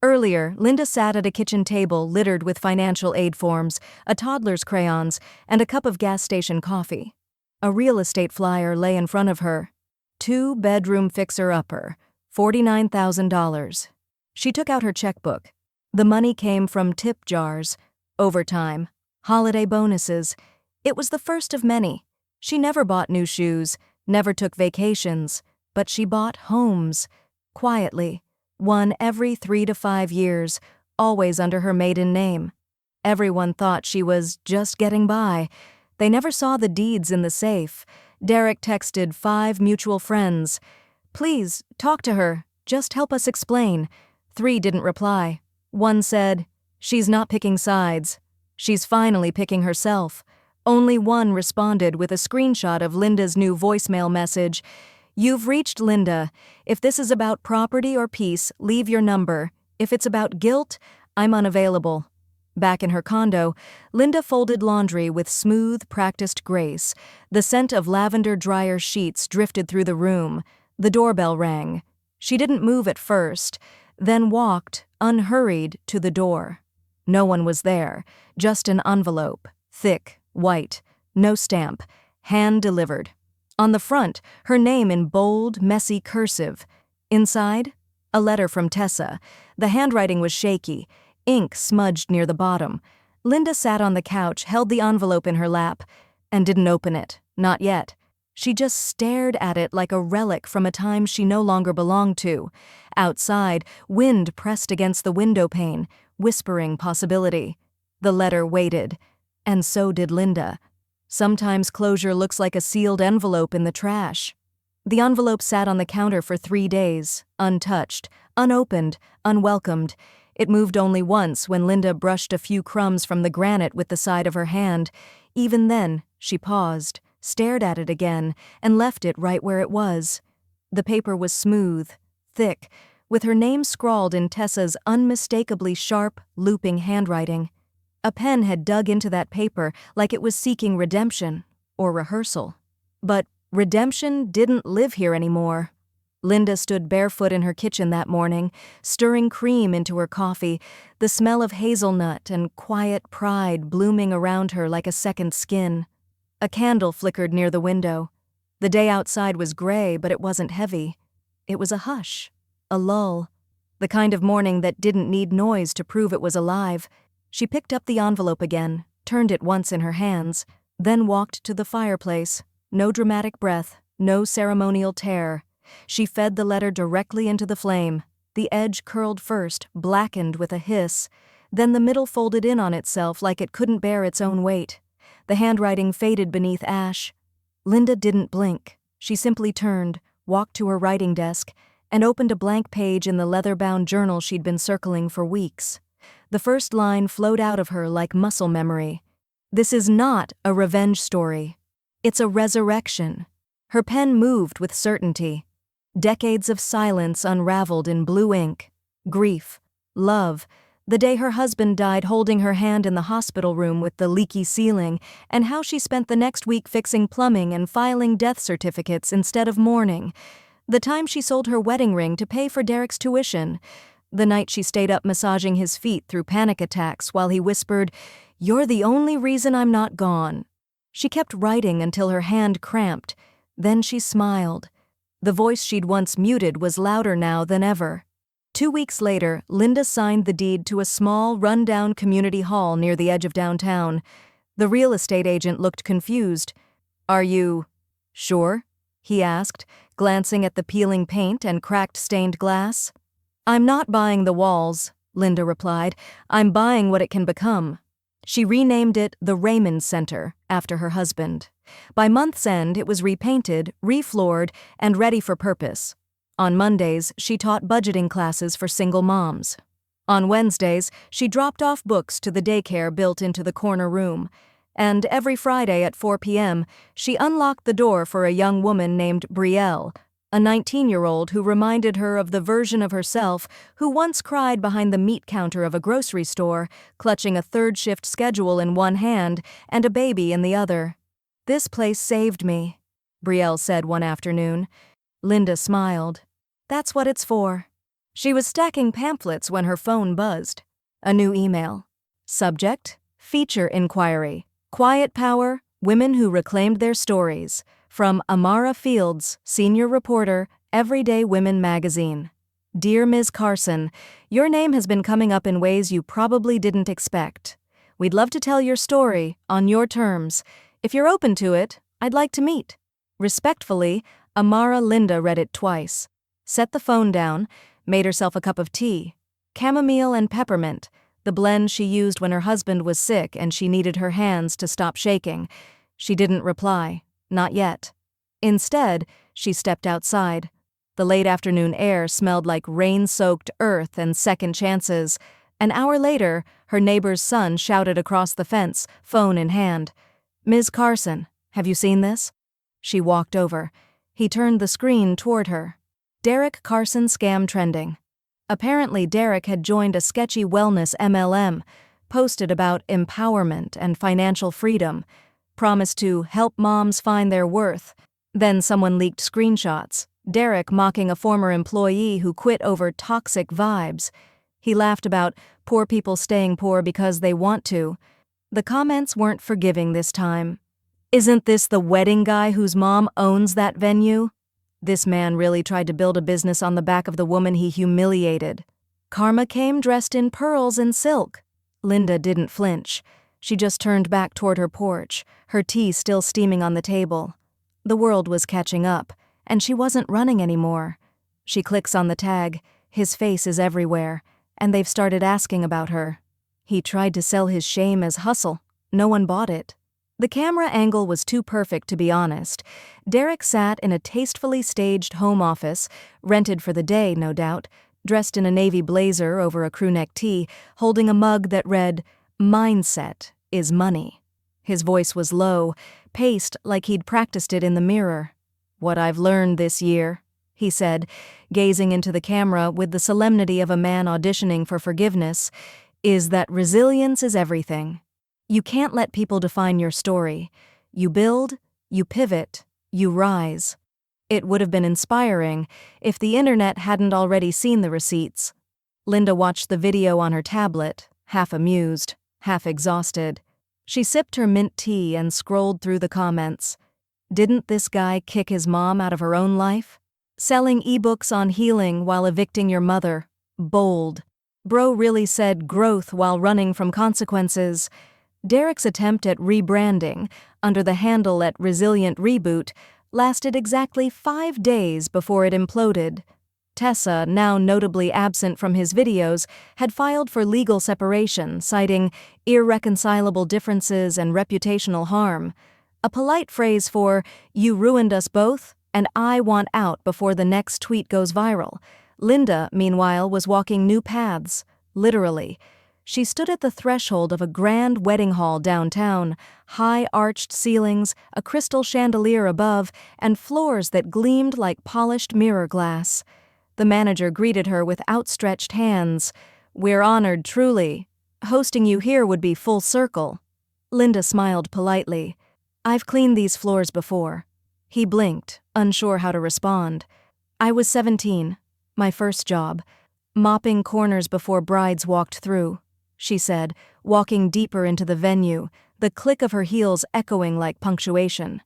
Earlier, Linda sat at a kitchen table littered with financial aid forms, a toddler's crayons, and a cup of gas station coffee. A real estate flyer lay in front of her. 2-bedroom fixer-upper, $49,000. She took out her checkbook. The money came from tip jars, overtime, holiday bonuses. It was the first of many. She never bought new shoes, never took vacations, but she bought homes, quietly, one every 3 to 5 years, always under her maiden name. Everyone thought she was just getting by. They never saw the deeds in the safe. Derek texted 5 mutual friends. Please, talk to her. Just help us explain. 3 didn't reply. 1 said, she's not picking sides. She's finally picking herself. Only 1 responded with a screenshot of Linda's new voicemail message. You've reached Linda. If this is about property or peace, leave your number. If it's about guilt, I'm unavailable. Back in her condo, Linda folded laundry with smooth, practiced grace. The scent of lavender dryer sheets drifted through the room. The doorbell rang. She didn't move at first, then walked, unhurried, to the door. No one was there, just an envelope, thick, white, no stamp, hand-delivered. On the front, her name in bold, messy cursive. Inside, a letter from Tessa. The handwriting was shaky, ink smudged near the bottom. Linda sat on the couch, held the envelope in her lap, and didn't open it, not yet. She just stared at it like a relic from a time she no longer belonged to. Outside, wind pressed against the window pane, whispering possibility. The letter waited, and so did Linda. Sometimes closure looks like a sealed envelope in the trash. The envelope sat on the counter for 3 days, untouched, unopened, unwelcomed. It moved only once when Linda brushed a few crumbs from the granite with the side of her hand. Even then, she paused, stared at it again, and left it right where it was. The paper was smooth, thick, with her name scrawled in Tessa's unmistakably sharp, looping handwriting. A pen had dug into that paper like it was seeking redemption, or rehearsal. But redemption didn't live here anymore. Linda stood barefoot in her kitchen that morning, stirring cream into her coffee, the smell of hazelnut and quiet pride blooming around her like a second skin. A candle flickered near the window. The day outside was gray, but it wasn't heavy. It was a hush, a lull, the kind of morning that didn't need noise to prove it was alive. She picked up the envelope again, turned it once in her hands, then walked to the fireplace. No dramatic breath, no ceremonial tear. She fed the letter directly into the flame. The edge curled first, blackened with a hiss. Then the middle folded in on itself like it couldn't bear its own weight. The handwriting faded beneath ash. Linda didn't blink. She simply turned, walked to her writing desk, and opened a blank page in the leather-bound journal she'd been circling for weeks. The first line flowed out of her like muscle memory. This is not a revenge story. It's a resurrection. Her pen moved with certainty. Decades of silence unraveled in blue ink. Grief, love, the day her husband died holding her hand in the hospital room with the leaky ceiling, and how she spent the next week fixing plumbing and filing death certificates instead of mourning. The time she sold her wedding ring to pay for Derek's tuition. The night she stayed up massaging his feet through panic attacks while he whispered, "You're the only reason I'm not gone." She kept writing until her hand cramped. Then she smiled. The voice she'd once muted was louder now than ever. 2 weeks later, Linda signed the deed to a small, run-down community hall near the edge of downtown. The real estate agent looked confused. "Are you sure?" he asked, glancing at the peeling paint and cracked stained glass. "I'm not buying the walls," Linda replied. "I'm buying what it can become." She renamed it the Raymond Center, after her husband. By month's end, it was repainted, refloored, and ready for purpose. On Mondays, she taught budgeting classes for single moms. On Wednesdays, she dropped off books to the daycare built into the corner room. And every Friday at 4 p.m., she unlocked the door for a young woman named Brielle, a 19-year-old who reminded her of the version of herself who once cried behind the meat counter of a grocery store, clutching a third-shift schedule in one hand and a baby in the other. "This place saved me," Brielle said one afternoon. Linda smiled. "That's what it's for." She was stacking pamphlets when her phone buzzed. A new email. Subject: Feature Inquiry. Quiet Power, Women Who Reclaimed Their Stories. From Amara Fields, Senior Reporter, Everyday Women Magazine. Dear Ms. Carson, your name has been coming up in ways you probably didn't expect. We'd love to tell your story, on your terms. If you're open to it, I'd like to meet. Respectfully, Amara. Linda read it twice. Set the phone down, made herself a cup of tea. Chamomile and peppermint, the blend she used when her husband was sick and she needed her hands to stop shaking. She didn't reply. Not yet. Instead, she stepped outside. The late afternoon air smelled like rain-soaked earth and second chances. An hour later, her neighbor's son shouted across the fence, phone in hand. "Ms. Carson, have you seen this?" She walked over. He turned the screen toward her. Derek Carson scam trending. Apparently, Derek had joined a sketchy wellness MLM, posted about empowerment and financial freedom, promised to help moms find their worth. Then someone leaked screenshots, Derek mocking a former employee who quit over toxic vibes. He laughed about poor people staying poor because they want to. The comments weren't forgiving this time. "Isn't this the wedding guy whose mom owns that venue?" This man really tried to build a business on the back of the woman he humiliated. Karma came dressed in pearls and silk. Linda didn't flinch. She just turned back toward her porch, her tea still steaming on the table. The world was catching up, and she wasn't running anymore. She clicks on the tag, his face is everywhere, and they've started asking about her. He tried to sell his shame as hustle. No one bought it. The camera angle was too perfect to be honest. Derek sat in a tastefully staged home office, rented for the day, no doubt, dressed in a navy blazer over a crewneck tee, holding a mug that read, "Mindset is money." His voice was low, paced like he'd practiced it in the mirror. "What I've learned this year," he said, gazing into the camera with the solemnity of a man auditioning for forgiveness, "is that resilience is everything. You can't let people define your story. You build, you pivot, you rise." It would have been inspiring if the internet hadn't already seen the receipts. Linda watched the video on her tablet, half amused, half exhausted. She sipped her mint tea and scrolled through the comments. Didn't this guy kick his mom out of her own life? Selling ebooks on healing while evicting your mother. Bold. Bro really said growth while running from consequences. Derek's attempt at rebranding, under the handle at Resilient Reboot, lasted exactly 5 days before it imploded. Tessa, now notably absent from his videos, had filed for legal separation, citing irreconcilable differences and reputational harm. A polite phrase for, "You ruined us both, and I want out before the next tweet goes viral." Linda, meanwhile, was walking new paths, literally. She stood at the threshold of a grand wedding hall downtown, high arched ceilings, a crystal chandelier above, and floors that gleamed like polished mirror glass. The manager greeted her with outstretched hands. "We're honored, truly. Hosting you here would be full circle." Linda smiled politely. "I've cleaned these floors before." He blinked, unsure how to respond. "I was 17, my first job, mopping corners before brides walked through," she said, walking deeper into the venue, the click of her heels echoing like punctuation.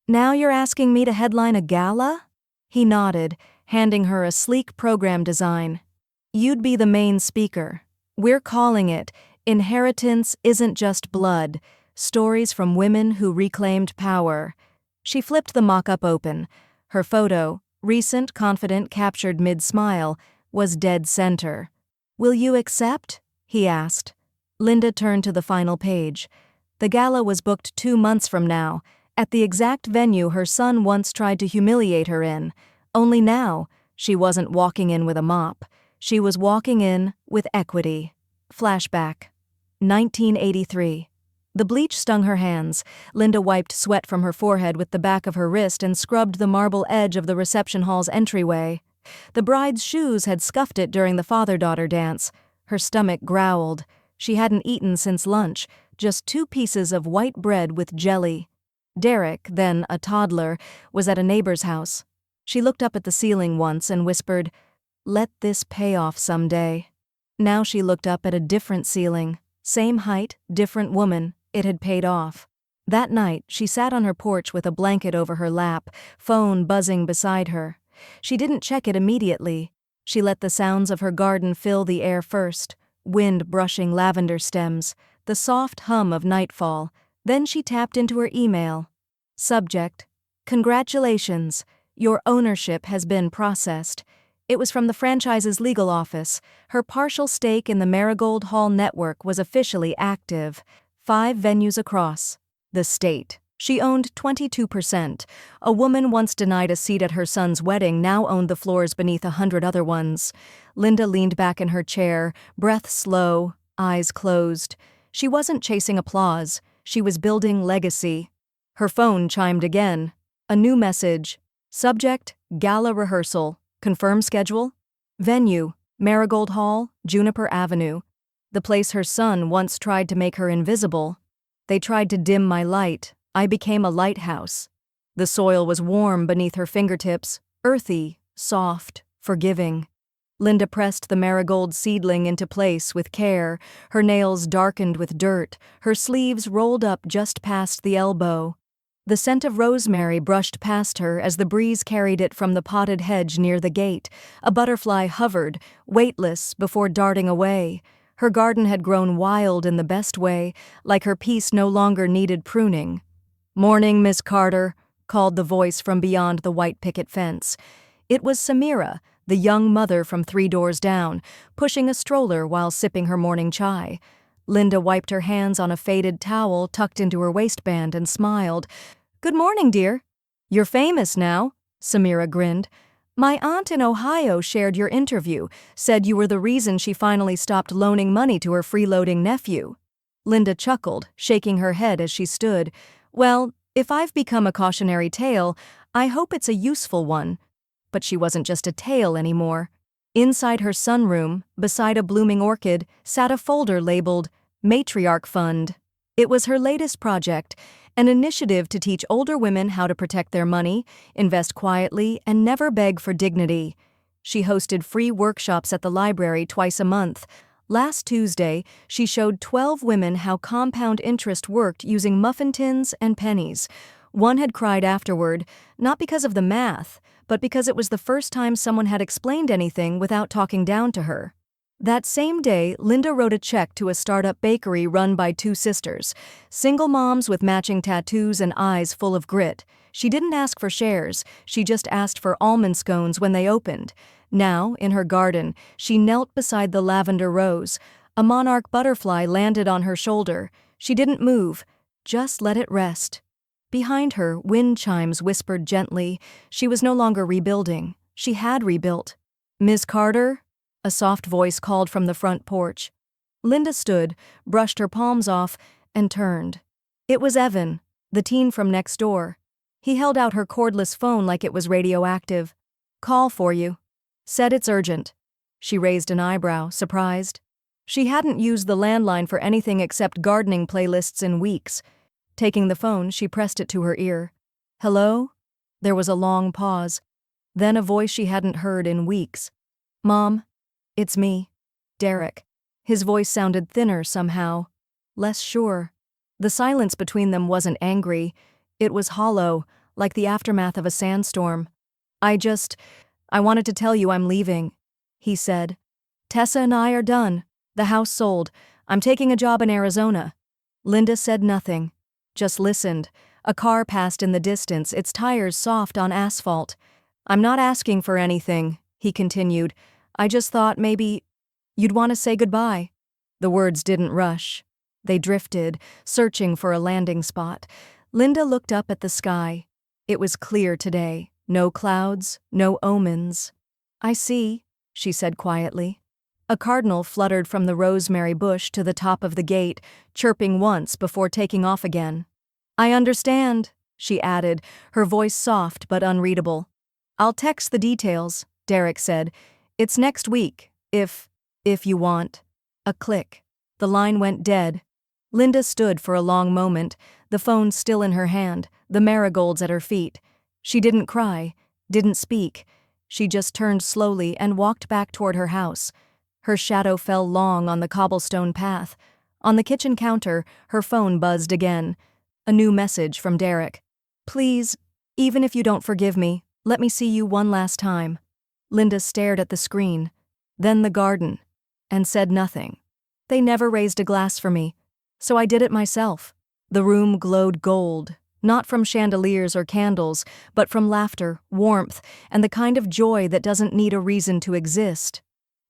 "Now you're asking me to headline a gala?" He nodded, handing her a sleek program design. "You'd be the main speaker. We're calling it Inheritance Isn't Just Blood, Stories from Women Who Reclaimed Power." She flipped the mock-up open. Her photo, recent, confident, captured mid-smile, was dead center. "Will you accept?" he asked. Linda turned to the final page. The gala was booked 2 months from now, at the exact venue her son once tried to humiliate her in. Only now, she wasn't walking in with a mop. She was walking in with equity. Flashback. 1983. The bleach stung her hands. Linda wiped sweat from her forehead with the back of her wrist and scrubbed the marble edge of the reception hall's entryway. The bride's shoes had scuffed it during the father-daughter dance. Her stomach growled. She hadn't eaten since lunch, just 2 pieces of white bread with jelly. Derek, then a toddler, was at a neighbor's house. She looked up at the ceiling once and whispered, "Let this pay off someday." Now she looked up at a different ceiling. Same height, different woman. It had paid off. That night, she sat on her porch with a blanket over her lap, phone buzzing beside her. She didn't check it immediately. She let the sounds of her garden fill the air first, wind brushing lavender stems, the soft hum of nightfall. Then she tapped into her email. Subject: "Congratulations, your ownership has been processed." It was from the franchise's legal office. Her partial stake in the Marigold Hall network was officially active. 5 venues across the state. She owned 22%. A woman once denied a seat at her son's wedding now owned the floors beneath 100 other ones. Linda leaned back in her chair, breath slow, eyes closed. She wasn't chasing applause. She was building legacy. Her phone chimed again. A new message. Subject: Gala rehearsal. Confirm schedule? Venue: Marigold Hall, Juniper Avenue. The place her son once tried to make her invisible. They tried to dim my light. I became a lighthouse. The soil was warm beneath her fingertips, earthy, soft, forgiving. Linda pressed the marigold seedling into place with care, her nails darkened with dirt, her sleeves rolled up just past the elbow. The scent of rosemary brushed past her as the breeze carried it from the potted hedge near the gate. A butterfly hovered, weightless, before darting away. Her garden had grown wild in the best way, like her peace no longer needed pruning. "Morning, Miss Carter," called the voice from beyond the white picket fence. It was Samira, the young mother from 3 doors down, pushing a stroller while sipping her morning chai. Linda wiped her hands on a faded towel tucked into her waistband and smiled. "Good morning, dear." "You're famous now," Samira grinned. "My aunt in Ohio shared your interview, said you were the reason she finally stopped loaning money to her freeloading nephew." Linda chuckled, shaking her head as she stood. "Well, if I've become a cautionary tale, I hope it's a useful one." But she wasn't just a tale anymore. Inside her sunroom, beside a blooming orchid, sat a folder labeled Matriarch Fund. It was her latest project, an initiative to teach older women how to protect their money, invest quietly, and never beg for dignity. She hosted free workshops at the library twice a month. Last Tuesday, she showed 12 women how compound interest worked using muffin tins and pennies. One had cried afterward, not because of the math, but because it was the first time someone had explained anything without talking down to her. That same day, Linda wrote a check to a startup bakery run by 2 sisters, single moms with matching tattoos and eyes full of grit. She didn't ask for shares, she just asked for almond scones when they opened. Now, in her garden, she knelt beside the lavender rose. A monarch butterfly landed on her shoulder. She didn't move, just let it rest. Behind her, wind chimes whispered gently. She was no longer rebuilding. She had rebuilt. "Miss Carter?" A soft voice called from the front porch. Linda stood, brushed her palms off, and turned. It was Evan, the teen from next door. He held out her cordless phone like it was radioactive. "Call for you." "Said it's urgent." She raised an eyebrow, surprised. She hadn't used the landline for anything except gardening playlists in weeks. Taking the phone, she pressed it to her ear. "Hello?" There was a long pause. Then a voice she hadn't heard in weeks. "Mom, it's me, Derek." His voice sounded thinner somehow, less sure. The silence between them wasn't angry. It was hollow, like the aftermath of a sandstorm. I wanted to tell you I'm leaving," he said. "Tessa and I are done. The house sold. I'm taking a job in Arizona." Linda said nothing, just listened. A car passed in the distance, its tires soft on asphalt. "I'm not asking for anything," he continued. "I just thought maybe you'd want to say goodbye." The words didn't rush. They drifted, searching for a landing spot. Linda looked up at the sky. It was clear today. No clouds, no omens. "I see," she said quietly. A cardinal fluttered from the rosemary bush to the top of the gate, chirping once before taking off again. "I understand," she added, her voice soft but unreadable. "I'll text the details," Derek said. "It's next week, if you want." A click. The line went dead. Linda stood for a long moment, the phone still in her hand, the marigolds at her feet. She didn't cry, didn't speak. She just turned slowly and walked back toward her house. Her shadow fell long on the cobblestone path. On the kitchen counter, her phone buzzed again. A new message from Derek. "Please, even if you don't forgive me, let me see you one last time." Linda stared at the screen, then the garden, and said nothing. "They never raised a glass for me, so I did it myself." The room glowed gold, not from chandeliers or candles, but from laughter, warmth, and the kind of joy that doesn't need a reason to exist.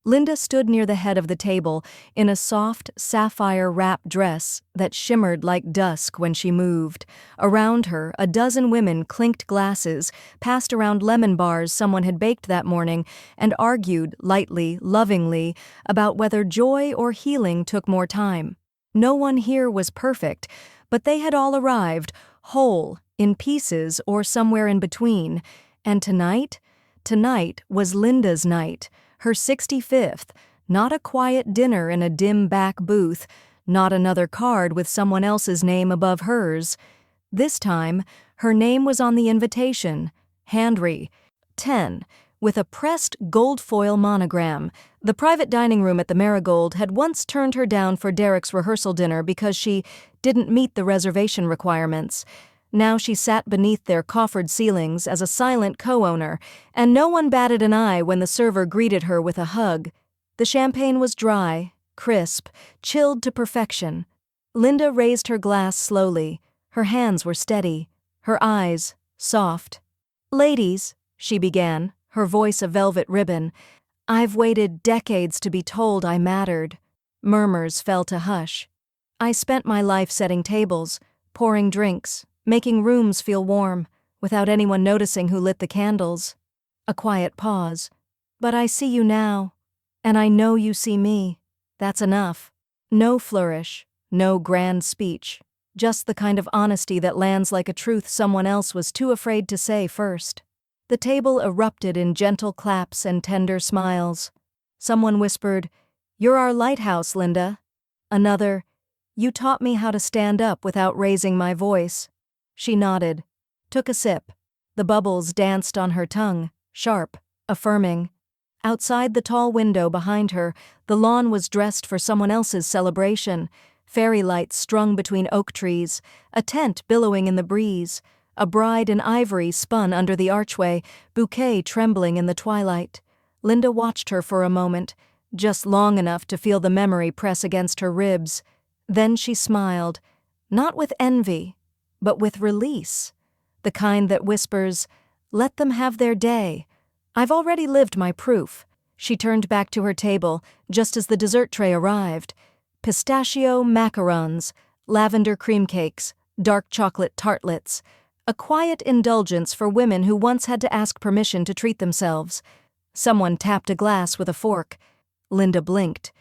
Linda stood near the head of the table in a soft, sapphire-wrapped dress that shimmered like dusk when she moved. Around her, a dozen women clinked glasses, passed around lemon bars someone had baked that morning, and argued, lightly, lovingly, about whether joy or healing took more time. No one here was perfect, but they had all arrived, whole, in pieces, or somewhere in between. And tonight was Linda's night. Her 65th, not a quiet dinner in a dim back booth, not another card with someone else's name above hers. This time, her name was on the invitation, Handry, 10, with a pressed gold foil monogram. The private dining room at the Marigold had once turned her down for Derek's rehearsal dinner because she didn't meet the reservation requirements. Now she sat beneath their coffered ceilings as a silent co-owner, and no one batted an eye when the server greeted her with a hug. The champagne was dry, crisp, chilled to perfection. Linda raised her glass slowly. Her hands were steady, her eyes soft. "Ladies," she began, her voice a velvet ribbon, "I've waited decades to be told I mattered." Murmurs fell to hush. "I spent my life setting tables, pouring drinks, making rooms feel warm, without anyone noticing who lit the candles." A quiet pause. "But I see you now, and I know you see me. That's enough." No flourish, no grand speech, just the kind of honesty that lands like a truth someone else was too afraid to say first. The table erupted in gentle claps and tender smiles. Someone whispered, "You're our lighthouse, Linda." Another, "You taught me how to stand up without raising my voice." She nodded, took a sip. The bubbles danced on her tongue, sharp, affirming. Outside the tall window behind her, the lawn was dressed for someone else's celebration. Fairy lights strung between oak trees, a tent billowing in the breeze, a bride in ivory spun under the archway, bouquet trembling in the twilight. Linda watched her for a moment, just long enough to feel the memory press against her ribs. Then she smiled, not with envy, but with release, the kind that whispers, "Let them have their day. I've already lived my proof." She turned back to her table just as the dessert tray arrived. Pistachio macarons, lavender cream cakes, dark chocolate tartlets. A quiet indulgence for women who once had to ask permission to treat themselves. Someone tapped a glass with a fork. Linda blinked.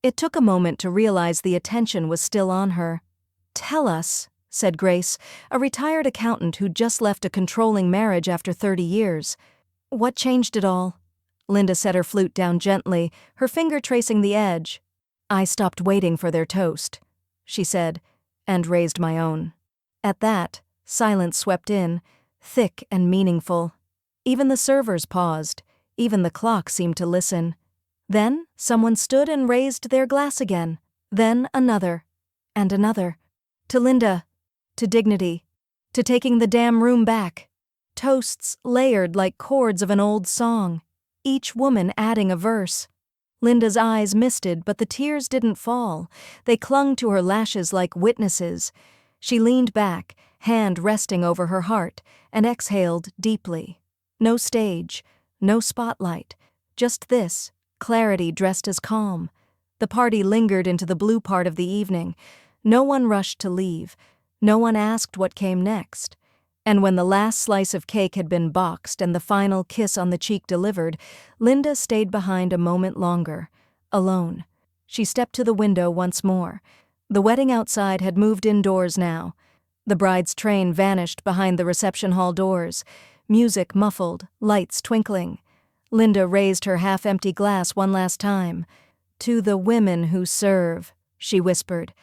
It took a moment to realize the attention was still on her. "Tell us," said Grace, a retired accountant who'd just left a controlling marriage after 30 years. "What changed it all?" Linda set her flute down gently, her finger tracing the edge. "I stopped waiting for their toast," she said, and raised my own. At that, silence swept in, thick and meaningful. Even the servers paused, even the clock seemed to listen. Then someone stood and raised their glass again, then another, and another. To Linda, to dignity, to taking the damn room back. Toasts layered like chords of an old song, each woman adding a verse. Linda's eyes misted, but the tears didn't fall. They clung to her lashes like witnesses. She leaned back, hand resting over her heart, and exhaled deeply. No stage, no spotlight, just this, clarity dressed as calm. The party lingered into the blue part of the evening. No one rushed to leave. No one asked what came next. And when the last slice of cake had been boxed and the final kiss on the cheek delivered, Linda stayed behind a moment longer, alone. She stepped to the window once more. The wedding outside had moved indoors now. The bride's train vanished behind the reception hall doors, music muffled, lights twinkling. Linda raised her half-empty glass one last time. "To the women who serve," she whispered,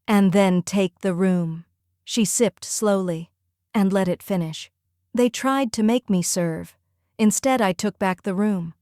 "and then take the room." She sipped slowly and let it finish. "They tried to make me serve. Instead, I took back the room.